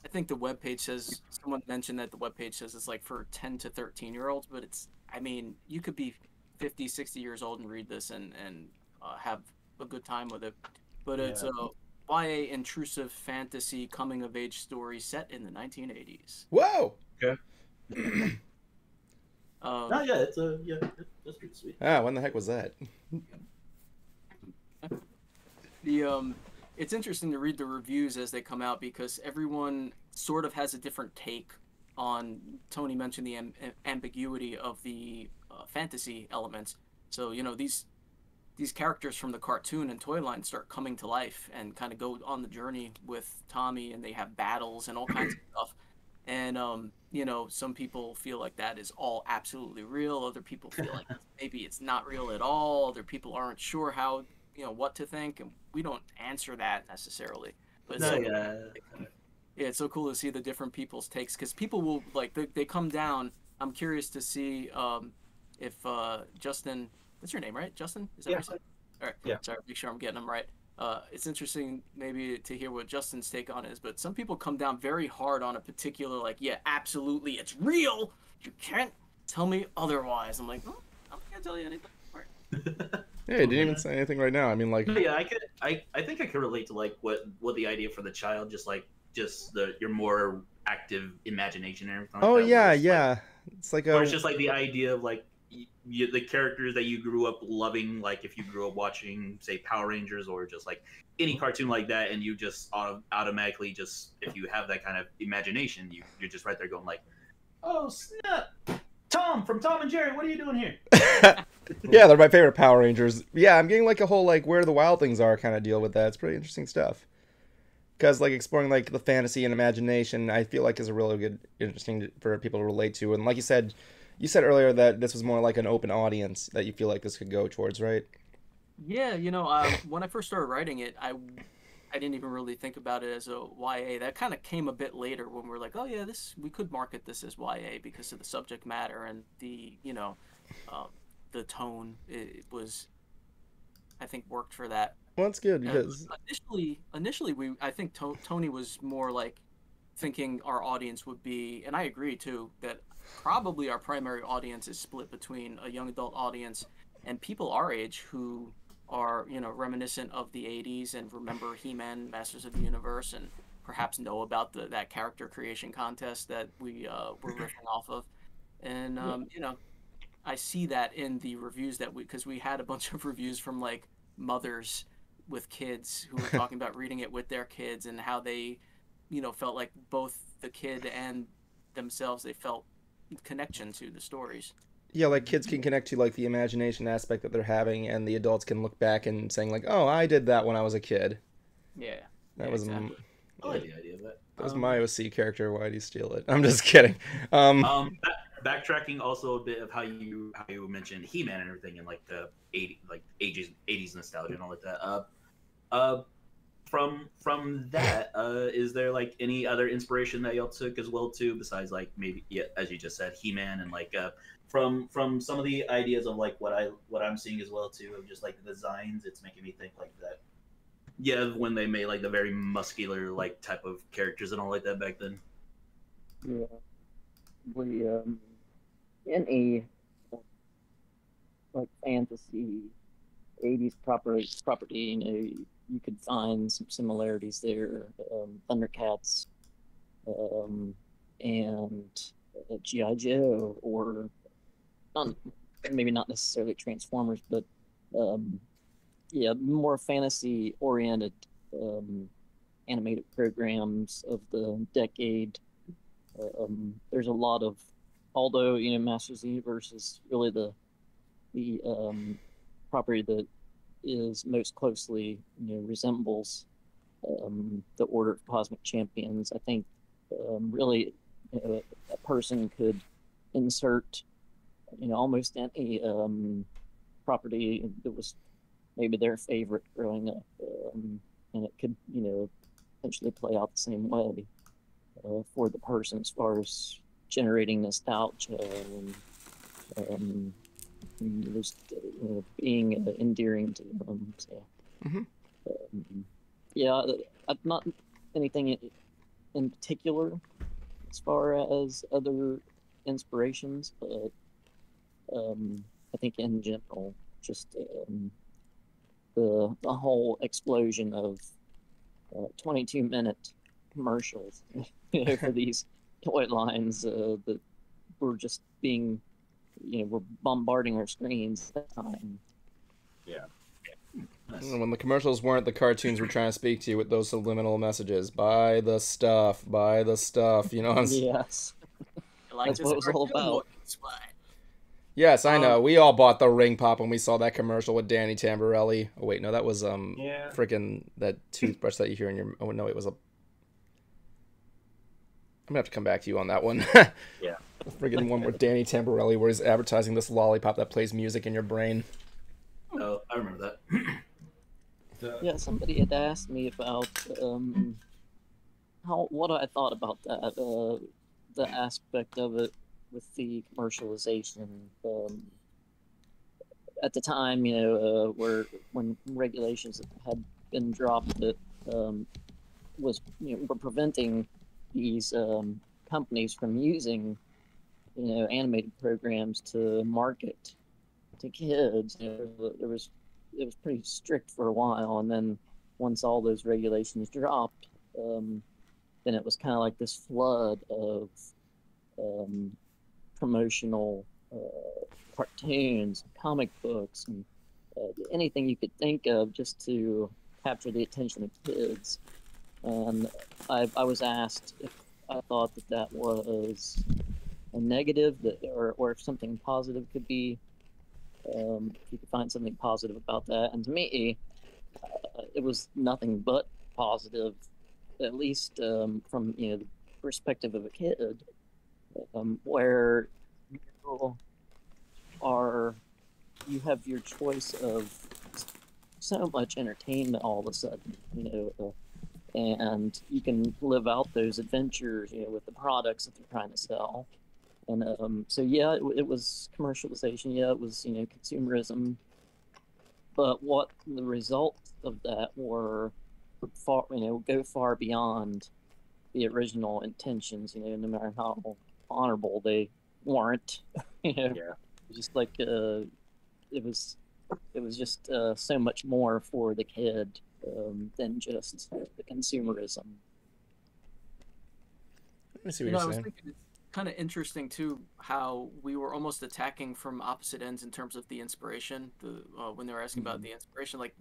I think the webpage says, someone mentioned that the webpage says it's like for 10 to 13-year-olds, but I mean, you could be 50, 60 years old and read this and have a good time with it. But it's a YA intrusive fantasy coming of age story set in the 1980s. Whoa! Okay. That's pretty sweet. When the heck was that? It's interesting to read the reviews as they come out, because everyone sort of has a different take on. Tony mentioned the ambiguity of the fantasy elements. So these characters from the cartoon and toy line start coming to life and kind of go on the journey with Tommy, and they have battles and all kinds of stuff. And some people feel like that is all absolutely real. Other people feel like maybe it's not real at all. Other people aren't sure how what to think, and we don't answer that necessarily. But it's so cool to see the different people's takes, because people will they come down. I'm curious to see if Justin, that's your name, right? Justin? Is that right? All right. Yeah. Sorry, make sure I'm getting them right. It's interesting maybe to hear what Justin's take on is, but some people come down very hard on a particular, absolutely, it's real. You can't tell me otherwise. I'm like, well, I'm not gonna tell you anything. All right. Yeah, he didn't even say anything right now. I mean, Yeah, I think I could relate to what the idea for the child, just your more active imagination and everything. Oh like that, yeah. It's like or it's just like the idea of the characters that you grew up loving, like if you grew up watching, say, Power Rangers or just like any cartoon like that, and you just automatically just, if you have that kind of imagination, you're just right there going like, oh snap, Tom from Tom and Jerry, what are you doing here? Yeah, they're my favorite Power Rangers. Yeah, I'm getting like a whole like where the wild things are kind of deal with that. It's pretty interesting stuff. Because like exploring like the fantasy and imagination, I feel like is a really good, interesting for people to relate to. And like you said earlier that this was more like an open audience that you feel like this could go towards, right? Yeah, when I first started writing it, I didn't even really think about it as a YA. That kind of came a bit later when we're like, oh yeah, we could market this as YA because of the subject matter and the the tone. It was, I think, worked for that. Well, that's good because initially I think Tony was more like thinking our audience would be, and I agree too, that probably our primary audience is split between a young adult audience and people our age who are, reminiscent of the 80s and remember He-Man, Masters of the Universe, and perhaps know about that character creation contest that we were riffing off of. And, I see that in the reviews because we had a bunch of reviews from like mothers with kids who were talking about reading it with their kids and how they, felt like both the kid and themselves, they felt connection to the stories. Yeah, like kids can connect to like the imagination aspect that they're having, and the adults can look back and saying like, "Oh, I did that when I was a kid." Yeah, that was. Exactly. I like the idea of that. That was my OC character. Why did you steal it? I'm just kidding. Backtracking also a bit of how you mentioned He-Man and everything, and like the 80s nostalgia and all like that. From that, is there like any other inspiration that y'all took as well too, besides like maybe, yeah, as you just said, He-Man, and like from some of the ideas of like what I'm seeing as well too, of just like the designs, it's making me think like that. Yeah, when they made like the very muscular like type of characters and all like that back then. Yeah, we any like fantasy 80s property, you could find some similarities there. Thundercats, and G.I. Joe, or maybe not necessarily Transformers, but more fantasy-oriented animated programs of the decade. There's a lot of, although Masters of the Universe is really the property that is most closely resembles the Order of Cosmic Champions. I think really a person could insert almost any property that was maybe their favorite growing up, and it could potentially play out the same way for the person as far as generating nostalgia and just being endearing to them. So, not anything in particular as far as other inspirations, but I think in general, just the whole explosion of 22-minute commercials for these toy lines that were just being, we're bombarding our screens at the time. Yeah. When the commercials weren't the cartoons were trying to speak to you with those subliminal messages. Buy the stuff, Yes. That's what it was all about. Yes, I know. We all bought the ring pop when we saw that commercial with Danny Tamborelli. Oh wait, no, that was freaking that toothbrush that you hear in your. Oh no, it was a. I'm gonna have to come back to you on that one. Yeah. The friggin' one with Danny Tamborelli, where he's advertising this lollipop that plays music in your brain. Oh, I remember that. Yeah, somebody had asked me about what I thought about that, the aspect of it with the commercialization. At the time, when regulations had been dropped that were preventing these companies from using animated programs to market to kids. It was pretty strict for a while, and then once all those regulations dropped, then it was kind of like this flood of promotional cartoons, comic books, and anything you could think of just to capture the attention of kids. And I was asked if I thought that that was a negative, or if something positive could be, if you could find something positive about that. And to me, it was nothing but positive, at least from the perspective of a kid, where you you have your choice of so much entertainment all of a sudden, and you can live out those adventures, with the products that they're trying to sell. And so yeah, it was commercialization. Yeah, it was consumerism. But what the results of that were far, go far beyond the original intentions. No matter how honorable they weren't. Yeah. Just like it was just so much more for the kid than just the consumerism. Let me see what I you're was saying. thinking it's kind of interesting too how we were almost attacking from opposite ends in terms of the inspiration. When they were asking about the inspiration, like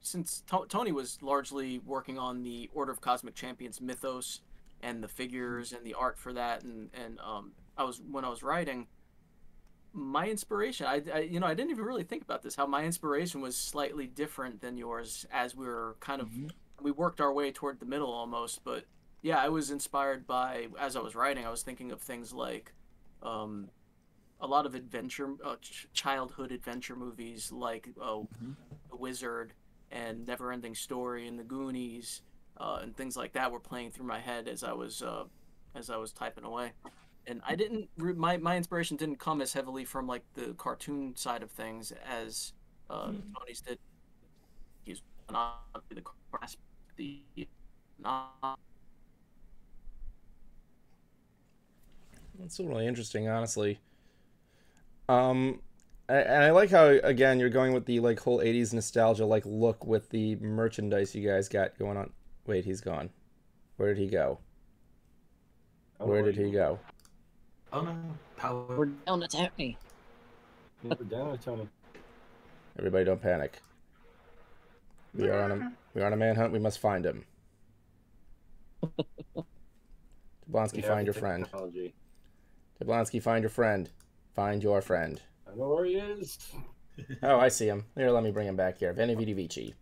since Tony was largely working on the Order of Cosmic Champions mythos and the figures and the art for that, and when I was writing, my inspiration, I didn't even really think about this, how my inspiration was slightly different than yours as we were kind of, we worked our way toward the middle almost. But yeah, I was inspired by, as I was writing, I was thinking of things like a lot of adventure, childhood adventure movies like The Wizard and Neverending Story and The Goonies, and things like that were playing through my head as I was typing away. And I didn't, my inspiration didn't come as heavily from like the cartoon side of things as Tony's did. He's not the grasp the That's really interesting, honestly. And I like how, again, you're going with the like whole 80s nostalgia like look with the merchandise you guys got going on. Wait, he's gone. Where did he go? Where did he go? Oh no, power. We're down to Tony. We're down to Tony. Everybody don't panic. We are on a manhunt. We must find him. Jablonski, find your friend. Jablonski, find your friend. Find your friend. I know where he is. Oh, I see him. Here, let me bring him back here. Veni Vidi Vici.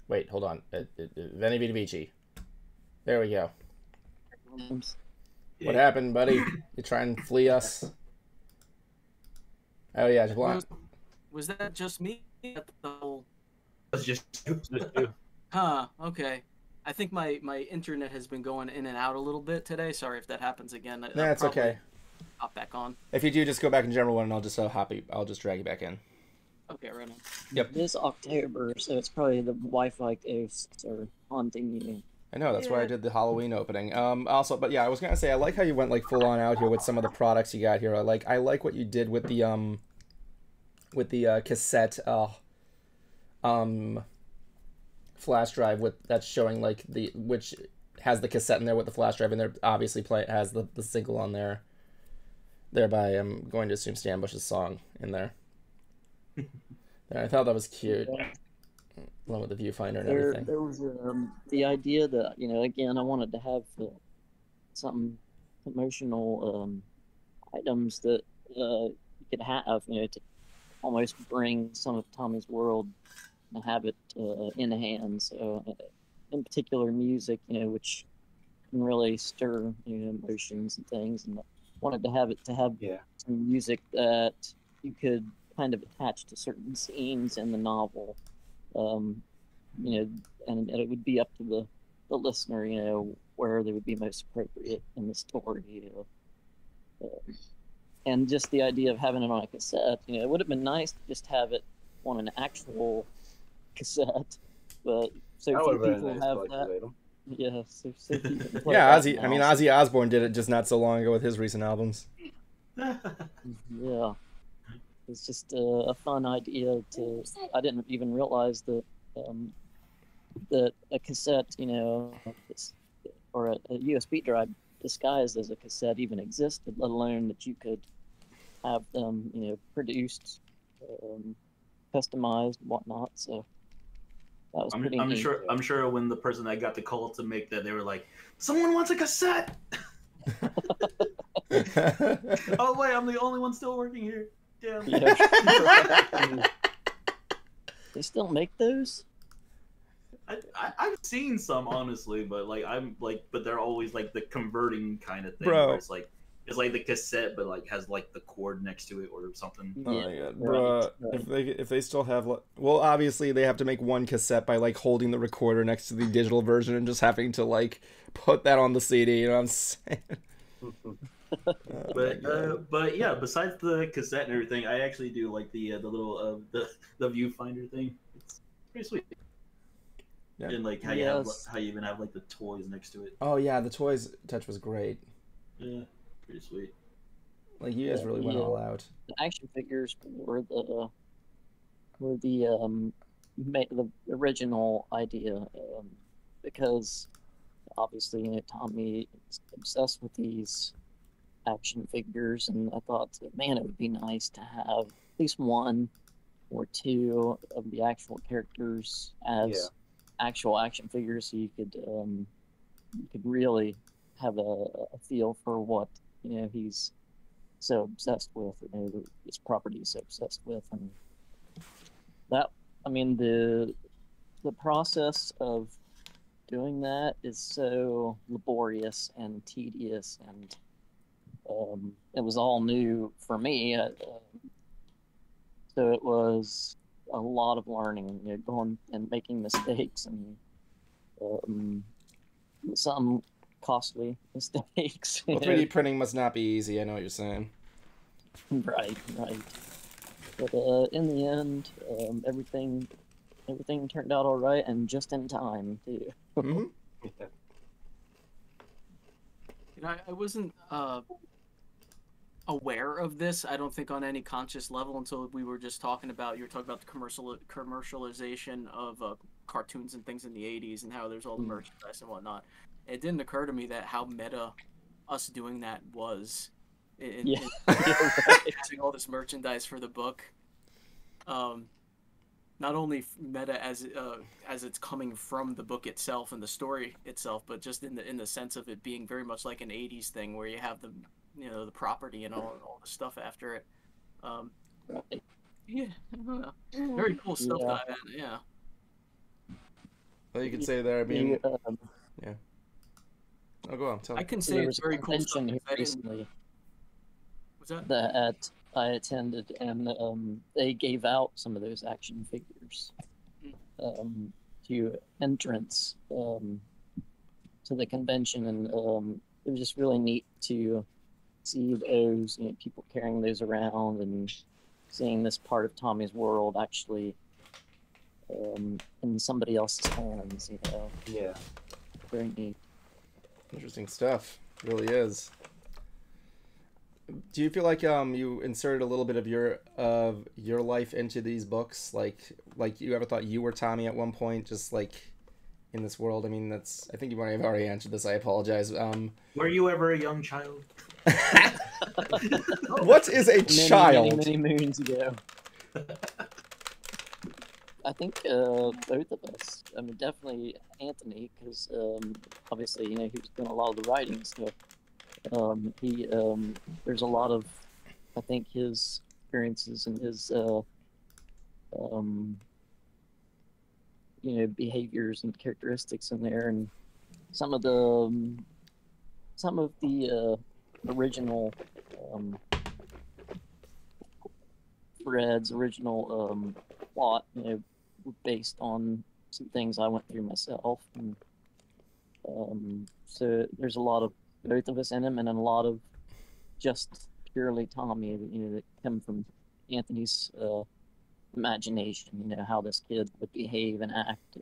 Wait, hold on. Veni Vidi Vici. There we go. What happened, buddy? You trying to flee us? Oh yeah, Jablon. Was that just me? That's just Huh, okay. I think my internet has been going in and out a little bit today. Sorry if that happens again. Nah, it's okay. Hop back on. If you do, just go back in general one, and I'll just I'll just drag you back in. Okay, right on. Yep. It is October, so it's probably the Wi-Fi ghosts are haunting you. I know, that's why I did the Halloween opening. Also, but yeah, I was gonna say I like how you went like full on out here with some of the products you got here. I like what you did with the cassette flash drive that's showing like which has the cassette in there with the flash drive, and there obviously has the single on there. Thereby, I'm going to assume Stan Bush's song in there. I thought that was cute. Along with the viewfinder and everything. There was the idea that, again, I wanted to have some emotional items that you could have, to almost bring some of Tommy's world and have it in hand. So, in particular, music, which can really stir emotions and things. And I wanted to have some music that you could kind of attach to certain scenes in the novel. And it would be up to the listener, where they would be most appropriate in the story. And just the idea of having it on a cassette, it would have been nice to just have it on an actual cassette, but so few people have that. Yeah, so few people yeah, Ozzy Osbourne did it just not so long ago with his recent albums. Yeah. It's just a fun idea I didn't even realize that that a cassette, or a USB drive disguised as a cassette even existed, let alone that you could have them, produced, customized, and whatnot. So that was pretty neat. I'm sure when the person that got the call to make that, they were like, "Someone wants a cassette." Oh wait, I'm the only one still working here. Damn. Yeah. They still make those? I've seen some, honestly, but but they're always like the converting kind of thing, Bro. where it's like the cassette, but like has like the cord next to it or something. Oh my god, bruh. If they still have, well, obviously they have to make one cassette by like holding the recorder next to the digital version and just having to like put that on the CD. You know what I'm saying? But yeah, besides the cassette and everything, I actually do like the little the viewfinder thing. It's pretty sweet. Yeah. And like how you even have like the toys next to it. Oh yeah, the toys touch was great. Yeah, pretty sweet. Like you guys really went all out. The action figures were the original idea, because obviously Tommy is obsessed with these action figures, and I thought, man, it would be nice to have at least one or two of the actual characters as actual action figures, so you could really have a feel for what he's so obsessed with, his property is so obsessed with, and that, I mean, the process of doing that is so laborious and tedious, and it was all new for me, so it was a lot of learning, going and making mistakes, and some costly mistakes. Well, 3D printing must not be easy. I know what you're saying. Right. But in the end, everything turned out all right, and just in time too. Mm-hmm. I wasn't aware of this, I don't think, on any conscious level until you were talking about the commercialization of cartoons and things in the 80s, and how there's all the merchandise and whatnot. It didn't occur to me that how meta us doing that was in having all this merchandise for the book. Not only meta as it's coming from the book itself and the story itself, but just in the sense of it being very much like an 80s thing, where you have the property and all the stuff after it. Yeah, I don't know. Very cool stuff. Yeah. Well, you could say there. I mean, yeah. Oh, go on. Tell me. I can say it's very cool stuff. Recently. What's that? That I attended, and they gave out some of those action figures to entrants to the convention, and it was just really neat to see those, people carrying those around and seeing this part of Tommy's world actually in somebody else's hands. Yeah. Very neat. Interesting stuff. It really is. Do you feel like you inserted a little bit of your life into these books? Like you ever thought you were Tommy at one point, just like in this world? I mean, I think you might have already answered this. I apologize. Were you ever a young child? What is a child? Many moons ago. I think both of us. I mean, definitely Anthony, because obviously, he was doing a lot of the writing. So he there's a lot of, I think, his experiences and his behaviors and characteristics in there, and some of the original Fred's original plot, based on some things I went through myself, and so there's a lot of both of us in him, and a lot of just purely Tommy, that come from Anthony's imagination, how this kid would behave and act.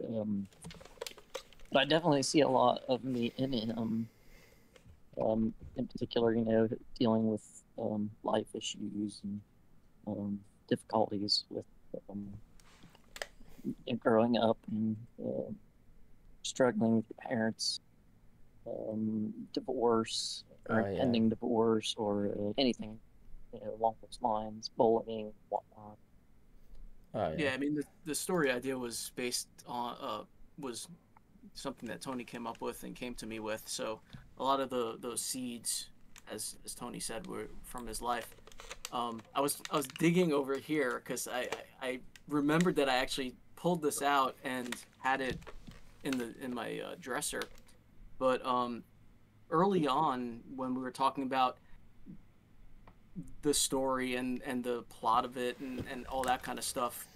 But I definitely see a lot of me in him. In particular, dealing with life issues and difficulties with growing up and struggling with your parents, divorce or pending divorce, or anything along those lines, bullying, whatnot. Oh Yeah, I mean the story idea was based on was something that Tony came up with and came to me with. So a lot of those seeds, as Tony said, were from his life. I was digging over here because I remembered that I actually pulled this out and had it in my dresser. But early on, when we were talking about the story and the plot of it and all that kind of stuff,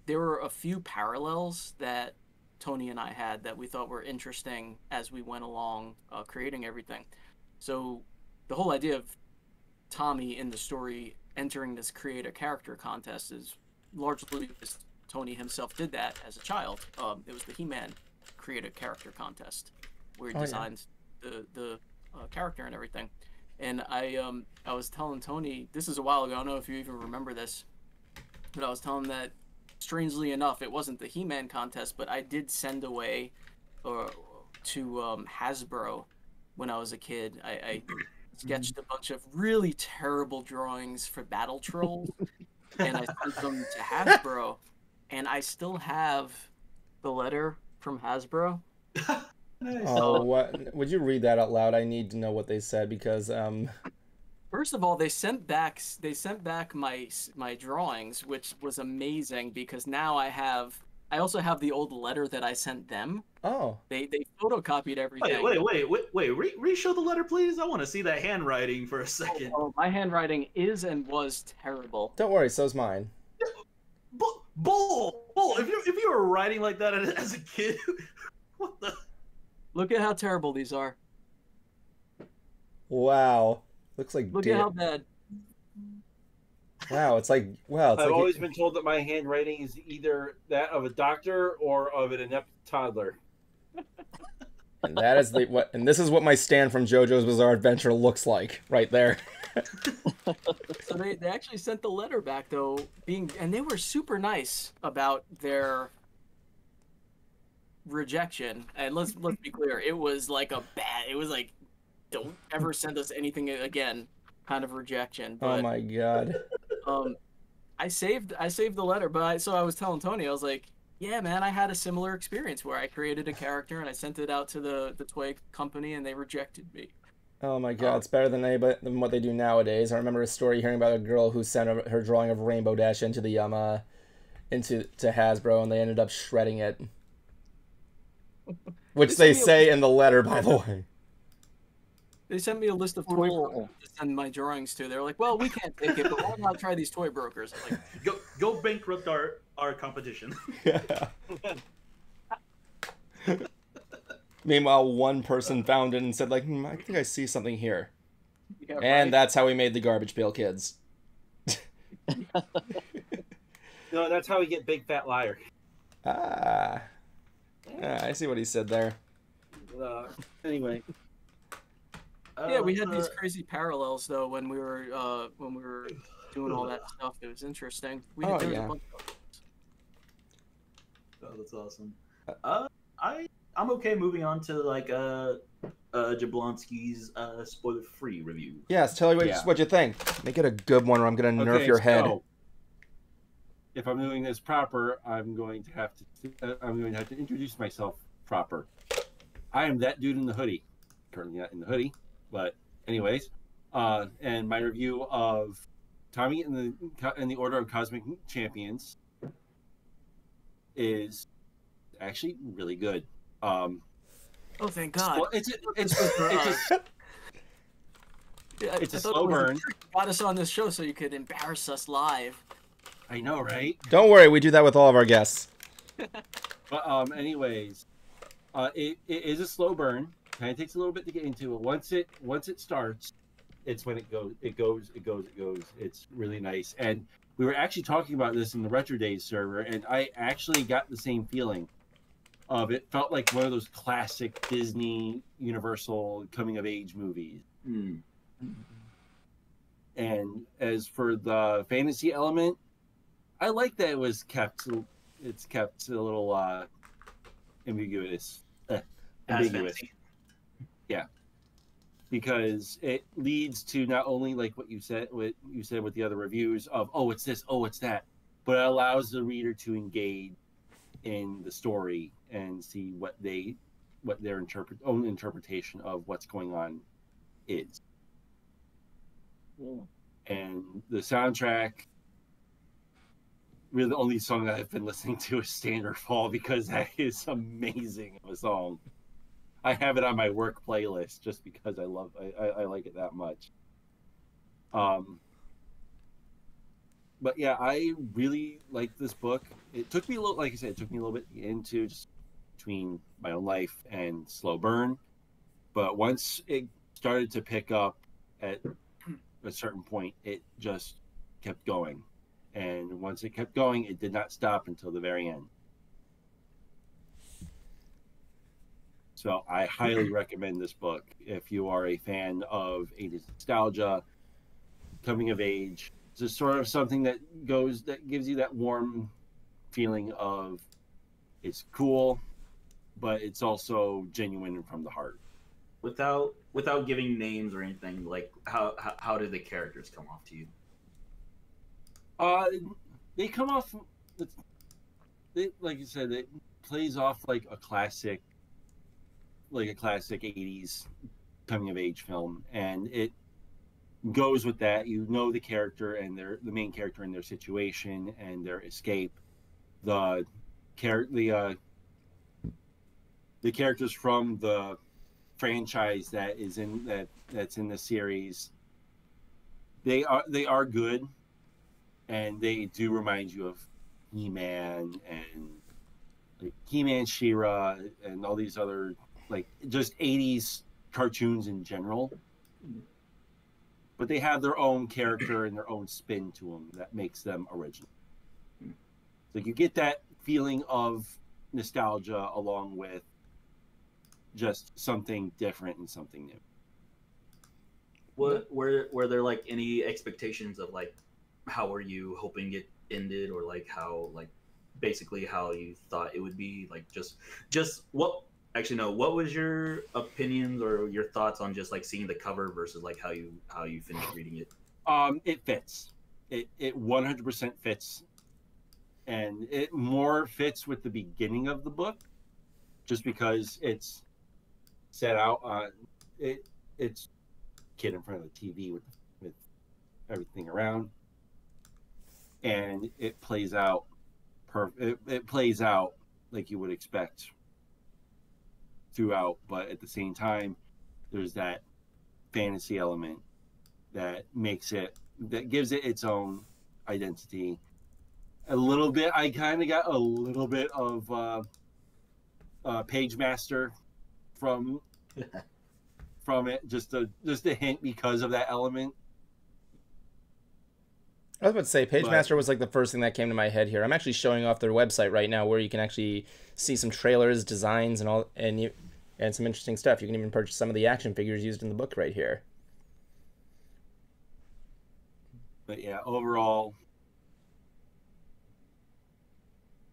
there were a few parallels that Tony and I had that we thought were interesting as we went along creating everything. So the whole idea of Tommy in the story entering this create a character contest is largely because Tony himself did that as a child. It was the He-Man create a character contest where he designed the character and everything. And I was telling Tony, this is a while ago, I don't know if you even remember this, but I was telling him that, strangely enough, it wasn't the He-Man contest, but I did send away to Hasbro when I was a kid. I sketched a bunch of really terrible drawings for Battle Trolls, and I sent them to Hasbro, and I still have the letter from Hasbro. Nice. Oh, what? Would you read that out loud? I need to know what they said because First of all, they sent back my drawings, which was amazing because now I also have the old letter that I sent them. Oh. They photocopied everything. Wait, re-show the letter, please. I want to see that handwriting for a second. Oh, my handwriting is and was terrible. Don't worry, so's mine. Bull! If you were writing like that as a kid, what the? Look at how terrible these are. Wow. Looks like Look at how bad. Wow, it's like I've always been told that my handwriting is either that of a doctor or of an inept toddler. And that is and this is what my stand from JoJo's Bizarre Adventure looks like right there. So they actually sent the letter back though, and they were super nice about their rejection. And let's be clear, it was like don't ever send us anything again kind of rejection. But, oh my god. I saved the letter, but so I was telling Tony, I was like, yeah, man, I had a similar experience where I created a character and I sent it out to the toy company and they rejected me. Oh my god, it's better than what they do nowadays. I remember a story hearing about a girl who sent her drawing of Rainbow Dash into the into Hasbro and they ended up shredding it. Which they say in the letter, by the way. They sent me a list of toy brokers to send my drawings to. They're like, well, we can't take it, but why not try these toy brokers? I'm like, go bankrupt our competition. Yeah. Meanwhile, one person found it and said, like, I think I see something here. Yeah, and right? that's how we made the Garbage Pail Kids. No, that's how we get Big Fat Liar. I see what he said there. Anyway. Yeah, we had these crazy parallels though when we were doing all that stuff. It was interesting. There was a bunch of them. Oh, that's awesome. I'm okay moving on to like Jablonski's spoiler-free review. Yes, tell me what you think. Make it a good one, or I'm gonna nerf your head. So, if I'm doing this proper, I'm going to have to introduce myself proper. I am that dude in the hoodie. Currently not in the hoodie, but anyways, and my review of Tommy in the Order of Cosmic Champions is actually really good. Oh, thank God! It's a slow burn. You got us on this show so you could embarrass us live. I know, right? Don't worry, we do that with all of our guests. But anyways, it is a slow burn. Kind of takes a little bit to get into it. Once it starts, it's when it goes. It's really nice. And we were actually talking about this in the Retro Days server, and I actually got the same feeling of it. Felt like one of those classic Disney Universal coming of age movies. Mm. And as for the fantasy element, I like that it's kept a little ambiguous. Ambiguous. Fancy. Yeah. because it leads to not only like what you said with the other reviews of it's this, it's that, but it allows the reader to engage in the story and see what their own interpretation of what's going on is. Yeah. And the soundtrack, really the only song that I've been listening to is Standard Fall, because that is amazing of a song. I have it on my work playlist just because I like it that much. But yeah, I really like this book. It took me a little, like I said, it took me a little bit into just between my own life and slow burn. But once it started to pick up at a certain point, it just kept going. And once it kept going, it did not stop until the very end. So I highly recommend this book if you are a fan of 80s nostalgia, coming of age. It's just sort of something that gives you that warm feeling of it's cool, but it's also genuine and from the heart. Without giving names or anything, like how do the characters come off to you? They come off. Like you said, it plays off like a classic 80s coming of age film, and it goes with that. You know the character and the main character and their situation and their escape. The characters from the franchise that's in the series, they are good, and they do remind you of He-Man and like He-Man, She-Ra, and all these other like just 80s cartoons in general. But they have their own character and their own spin to them that makes them original. So you get that feeling of nostalgia along with just something different and something new. Were there like any expectations of like how were you hoping it ended, or like how basically how you thought it would be, like just what was your opinions or your thoughts on just like seeing the cover versus like how you finished reading it? It fits. It 100% fits, and it more fits with the beginning of the book, just because it's set out on it's kid in front of the TV with everything around, and it plays out it plays out like you would expect throughout, but at the same time there's that fantasy element that gives it its own identity a little bit. I kind of got a little bit of Page Master from it, just a hint because of that element. I was about to say, Page Master was like the first thing that came to my head here. I'm actually showing off their website right now, where you can actually see some trailers, designs, and all, and some interesting stuff. You can even purchase some of the action figures used in the book right here. But yeah, overall,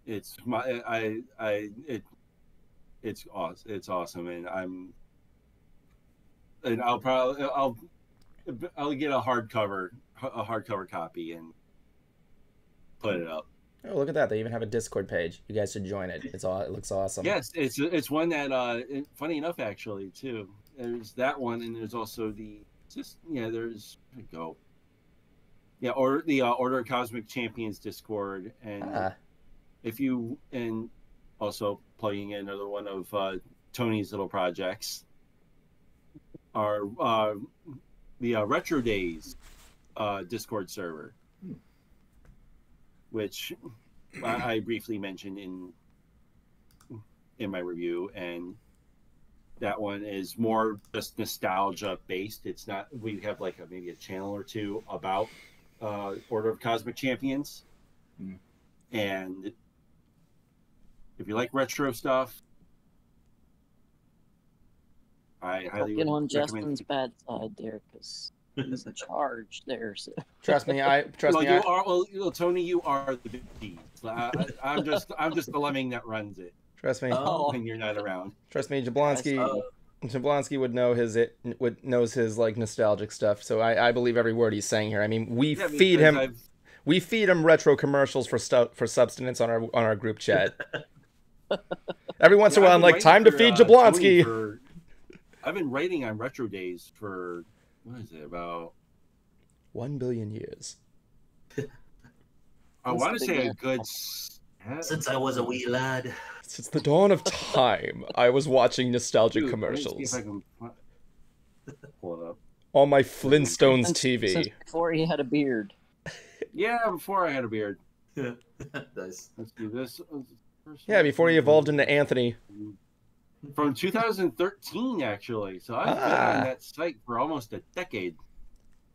it's awesome, and I'll get a hardcover copy and put it up. Oh, look at that! They even have a Discord page. You guys should join it. It looks awesome. Yes, it's one that funny enough, actually, too. There's that one, and there's also there's or the Order of Cosmic Champions Discord, and and also plugging in another one of Tony's little projects are the Retro Days Discord server, which I briefly mentioned in my review, and that one is more just nostalgia based. It's not, we have like maybe a channel or two about Order of Cosmic Champions, and if you like retro stuff, I highly get on recommend. Justin's bad side there, because he's in charge there. So. Trust me, Tony, you are the big cheese. I'm just the lemming that runs it. Trust me. When you're not around. Trust me, Jablonski. Jablonski knows his like nostalgic stuff. So I believe every word he's saying here. I mean, we feed him retro commercials for substance on our group chat. Every once in a while, I'm like, time to feed Jablonski. I've been writing on Retro Days for, what is it, about 1 billion years. I want to say a good... Since I was a wee lad. Since the dawn of time, I was watching nostalgic commercials. Let me see if I can pull it up. On my Flintstones TV. Since before he had a beard. Yeah, before I had a beard. Nice. Let's do this. Yeah, before he evolved into Anthony. From 2013, actually. So I've been on that site for almost a decade.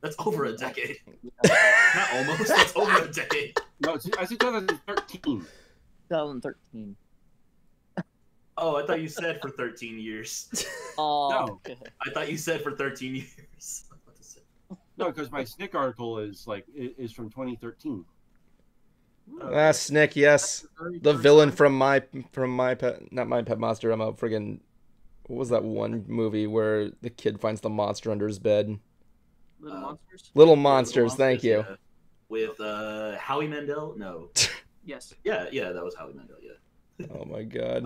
That's over a decade. Not almost. That's over a decade. No, I said 2013. 2013. Oh, I thought you said for 13 years. Oh, No. I thought you said for 13 years. No, because my Snick article is from 2013. Snick, yes, the villain from my pet, not My Pet Monster. I'm a friggin', what was that one movie where the kid finds the monster under his bed? Little Monsters. Little Monsters. Thank you. Yeah. With Howie Mandel. No. Yes. Yeah, that was Howie Mandel. Yeah. Oh my god.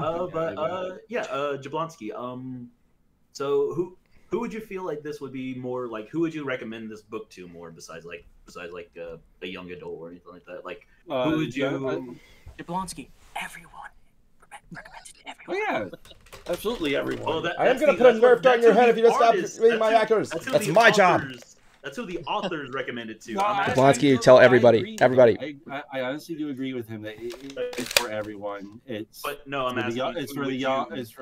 Jablonski. So who would you feel like this would be more like? Who would you recommend this book to more besides a young adult or anything like that? Like who would you? Jablonski. Everyone. Recommended to everyone. Oh yeah, absolutely everyone. Well, I am gonna put a Nerf dart in your head if you don't stop reading my actors. That's my job. That's who the authors recommended to. Jablonski, you tell everybody. I honestly do agree with him that it's for everyone. But no, I'm asking. It's for the young. It's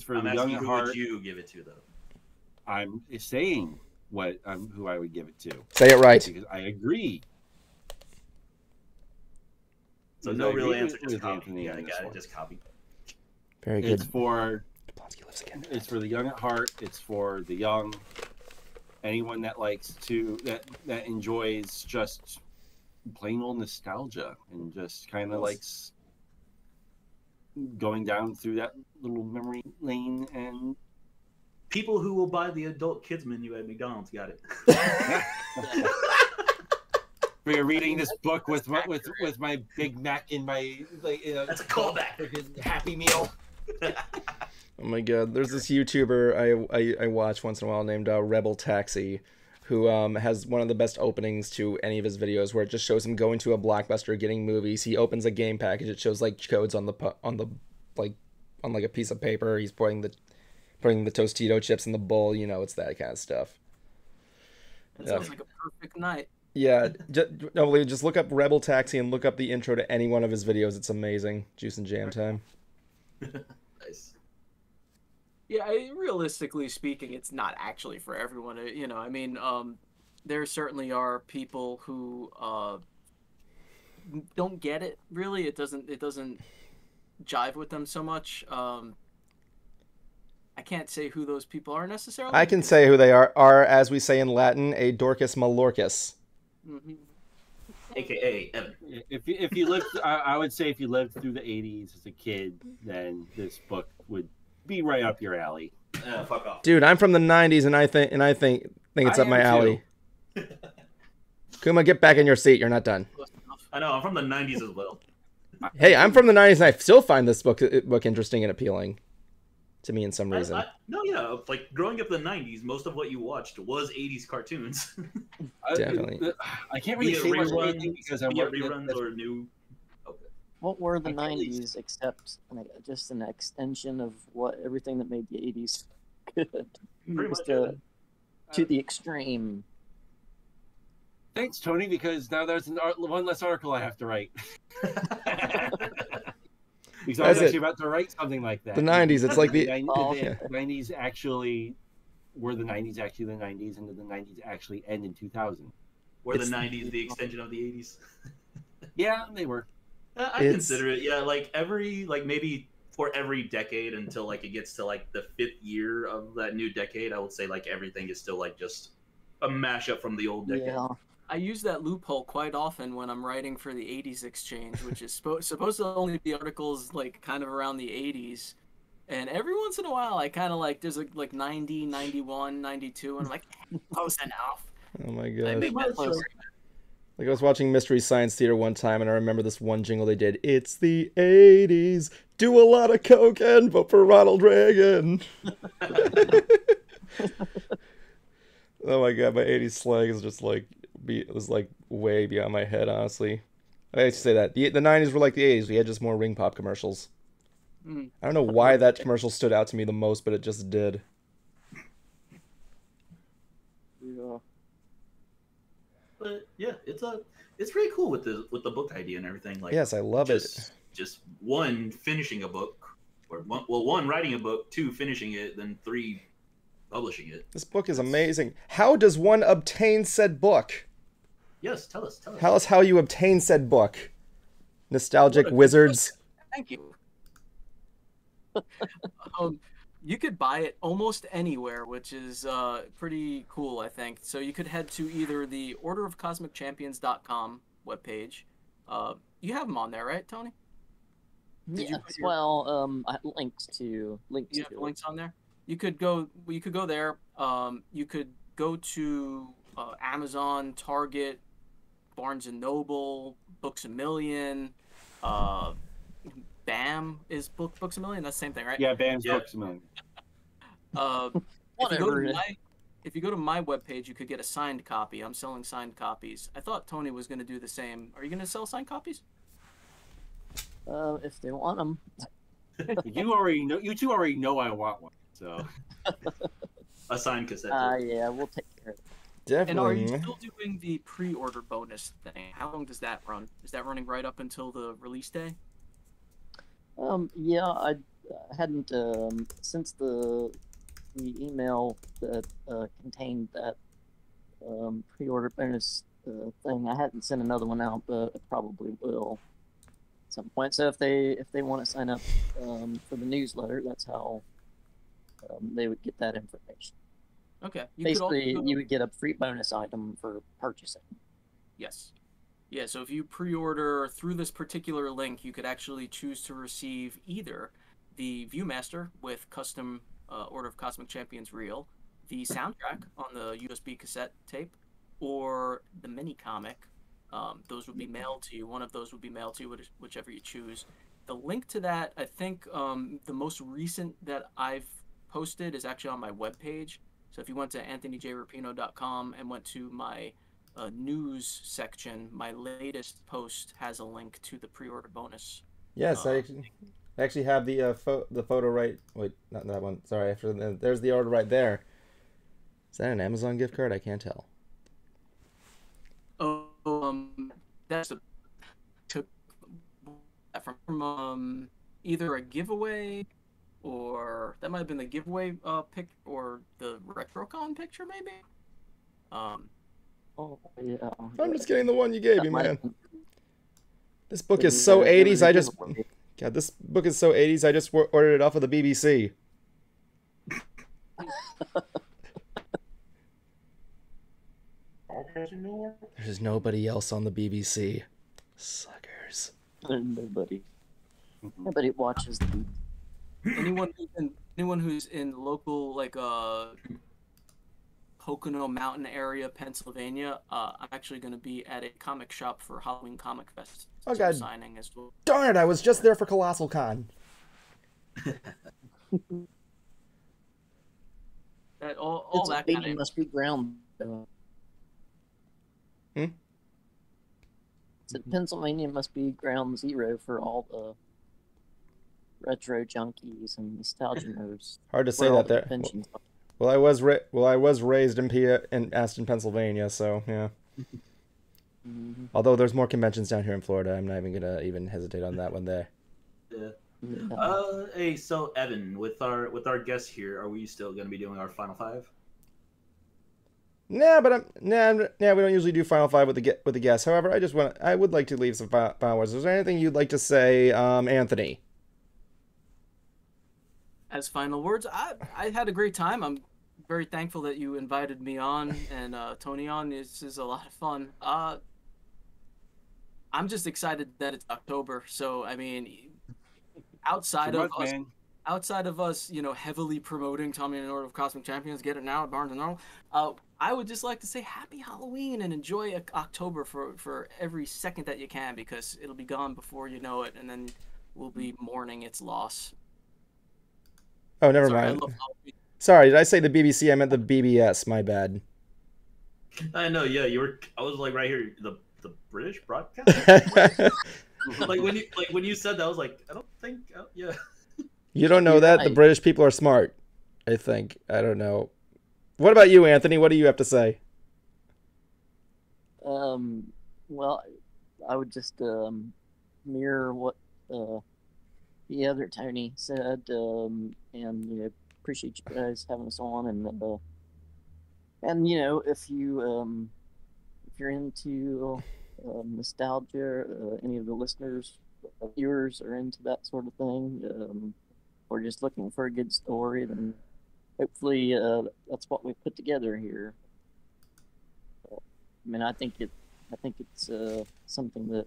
for the young at heart. Who would you give it to though? I'm saying who I would give it to. Say it right. Because I agree. So no real answer. Just copy. Yeah, I got it. Just copy. Very good. It's for the young at heart. It's for the young. Anyone that likes that enjoys just plain old nostalgia and just kind of likes going down through that little memory lane. And people who will buy the adult kids menu at McDonald's got it. We're reading this book with my Big Mac in my That's a callback. Happy Meal. Oh my god, there's this YouTuber I watch once in a while named Rebel Taxi, who has one of the best openings to any of his videos, where it just shows him going to a Blockbuster getting movies. He opens a game package. It shows like codes on a piece of paper. He's putting the Tostito chips in the bowl. It's that kind of stuff. That sounds like a perfect night. Yeah, just look up Rebel Taxi and look up the intro to any one of his videos. It's amazing. Juice and Jam time. Nice. Yeah, realistically speaking, it's not actually for everyone. I mean, there certainly are people who don't get it. Really, it doesn't jive with them so much. I can't say who those people are necessarily. I can say who they are, as we say in Latin, a Dorcas Malorcus. Mm-hmm. AKA Evan. If you lived, I would say if you lived through the 80s as a kid, then this book would be right up your alley. Fuck off. Dude, I'm from the 90s and I think it's up my alley. Kuma, get back in your seat. You're not done. I know, I'm from the 90s as well. Hey, I'm from the 90s and I still find this book interesting and appealing to me in some reason. Like growing up in the 90s, most of what you watched was 80s cartoons. Definitely. I can't really say much because I'm reruns or new. Okay. What were the 90s except just an extension of everything that made the 80s good? Just to the extreme. Thanks, Tony, because now there's one less article I have to write. Because I was actually about to write something like that. The 90s, it's like the 90s actually were the 90s actually the 90s, and the 90s actually end in 2000. Were the 90s the extension of the 80s? Yeah, they were. I consider it. Yeah, maybe for every decade until it gets to the 5th year of that new decade, I would say everything is still just a mashup from the old decade. Yeah. I use that loophole quite often when I'm writing for the 80s exchange, which is supposed to only be articles kind of around the 80s, And every once in a while, I kind of like, there's like 90, 91, 92, and I'm like, close enough. Oh my I god. make that Sure. choice. Like I was watching Mystery Science Theater one time, and I remember this one jingle they did. It's the 80s. Do a lot of coke and vote for Ronald Reagan. Oh my god, my 80s slang is just like it was like way beyond my head, honestly. I used to say that the 90s were like the 80s. We had just more ring pop commercials. I don't know why that commercial stood out to me the most, but it just did. Yeah. But yeah, it's pretty cool with the book idea and everything. Like, Yes, I love it. Just one finishing a book, or one writing a book, two finishing it, then three publishing it. This book is amazing. How does one obtain said book? Yes, tell us. Tell us how you obtain said book. Nostalgic wizards. Thank you. You could buy it almost anywhere, which is pretty cool, I think. So you could head to either the orderofcosmicchampions.com webpage. You have them on there, right, Tony? Yeah. Well, I links to You have it. links on there. You could go there. You could go to Amazon, Target, Barnes and Noble, Books a Million. BAM is Books a Million. That's the same thing, right? Yeah, BAM's Books a Million. Whatever. If you go to my webpage, you could get a signed copy. I'm selling signed copies. I thought Tony was going to do the same. Are you going to sell signed copies? If they want them. You two already know I want one. So A signed cassette. Yeah, we'll take care of it. And are you Definitely. still doing the pre-order bonus thing? How long does that run? Is that running right up until the release day? Yeah, I hadn't since the email that contained that pre-order bonus thing. I hadn't sent another one out, but I probably will at some point. So if they want to sign up for the newsletter, that's how they would get that information. Okay. Basically, you would get a free bonus item for purchasing. Yes. Yeah, so if you pre-order through this particular link, you could actually choose to receive either the Viewmaster with custom Order of Cosmic Champions reel, the soundtrack on the USB cassette tape, or the mini comic. Those would be mailed to you. One of those would be mailed to you, whichever you choose. The link to that, I think the most recent that I've posted is actually on my webpage. So if you went to anthonyjrapino.com and went to my news section, my latest post has a link to the pre-order bonus. Yes, I actually have the photo right. Wait, not that one. Sorry. There's the order right there. Is that an Amazon gift card? I can't tell. That's from either a giveaway, or that might have been the giveaway pic, or the RetroCon picture, maybe. Oh yeah. I'm just getting the one you gave That me, might man. have been- This book is so it 80s. was a I just giveaway. God, this book is so 80s. I just ordered it off of the BBC. There's nobody else on the BBC. Suckers. Nobody watches the. Anyone who's in local, like Pocono Mountain area, Pennsylvania, I'm actually going to be at a comic shop for Halloween Comic Fest. Oh, So God. I'm signing as well. Darn it! I was just there for Colossal Con. That all that kind Pennsylvania of. must be ground. Pennsylvania must be ground zero for all the retro junkies and nostalgia nerds. Hard to say Where all that the there. conventions are. Well, I was raised in Aston, Pennsylvania, so yeah. Mhm. Although there's more conventions down here in Florida, I'm not even gonna hesitate on that one there. Yeah. Yeah. Hey, so Evan, with our guests here, are we still going to be doing our final five? Nah, but we don't usually do Final Five with the guests. However, I would like to leave some final words. Is there anything you'd like to say, Anthony? As final words, I had a great time. I'm very thankful that you invited me on and Tony on. This is a lot of fun. I'm just excited that it's October. So I mean, outside Good of luck, us, man. outside of us, heavily promoting Tommy and Order of Cosmic Champions, get it now at Barnes & Noble, I would just like to say happy Halloween and enjoy October for every second that you can, because it'll be gone before you know it, and then we'll be mourning its loss. Oh, never Sorry, I mind. love Halloween. Sorry, did I say the BBC? I meant the BBS. My bad. I know, yeah, I was like right here, the British broadcast. like when you said that, I was like, I don't think, yeah. You don't know that? The British people are smart, I think. I don't know. What about you, Anthony? What do you have to say? Well, I would just mirror what the other Tony said, and appreciate you guys having us on, and if you're into nostalgia, any of the listeners, viewers are into that sort of thing, or just looking for a good story, then hopefully that's what we put together here. I mean, I think it's something that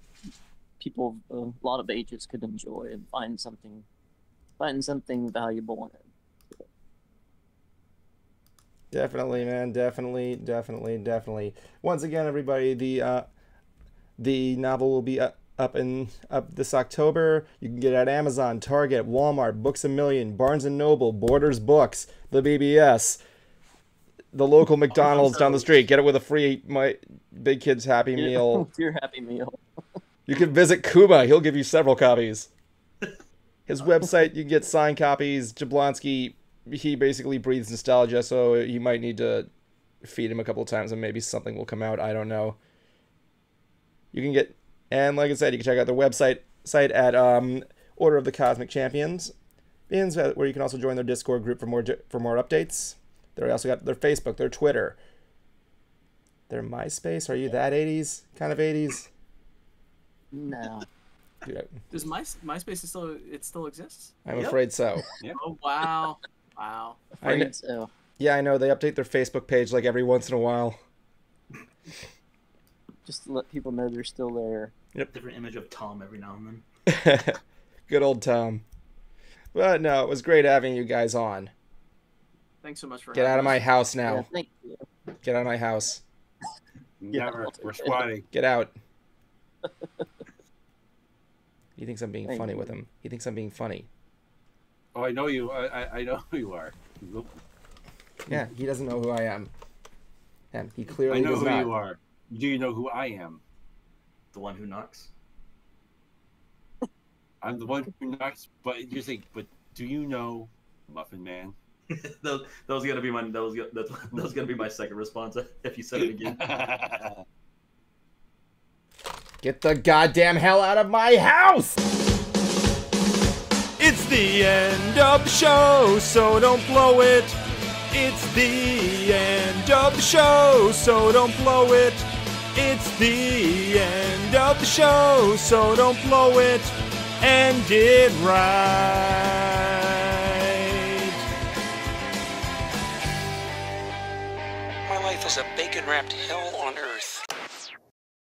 people of a lot of ages could enjoy and find something valuable in it. Definitely, man. Definitely. Once again, everybody, the novel will be up this October. You can get it at Amazon, Target, Walmart, Books A Million, Barnes & Noble, Borders Books, the BBS, the local McDonald's down the street. Get it with a free My Big Kid's Happy Meal. Your Happy Meal. You can visit Kuma. He'll give you several copies. His website, you can get signed copies. Jablonski, he basically breathes nostalgia, so you might need to feed him a couple times and maybe something will come out. I don't know. You can get, and like I said, you can check out their website at Order of the Cosmic Champions, where you can also join their Discord group for more updates. They also got their Facebook, their Twitter, their MySpace. Are you that 80s? Kind of 80s? No. Dude, Does MySpace still exists? I'm afraid so. Yep. Oh wow. Wow. Afraid so. Yeah, I know. They update their Facebook page like every once in a while. Just to let people know they're still there. Yep. Different image of Tom every now and then. Good old Tom. But no, it was great having you guys on. Thanks so much for Get out of my house now. Yeah, thank you. Get out of my house. Never. We're squatting. Get out. He thinks I'm being funny with him. He thinks I'm being funny. Oh, I know you. I know who you are. Yeah, he doesn't know who I am. And he clearly I know does who not. you are. Do you know who I am? The one who knocks. I'm the one who knocks. But you think, but do you know Muffin Man? that was gonna be my second response if you said it again. Get the goddamn hell out of my house! It's the end of the show, so don't blow it. It's the end of the show, so don't blow it. It's the end of the show, so don't blow it. End it right. My life is a bacon-wrapped hell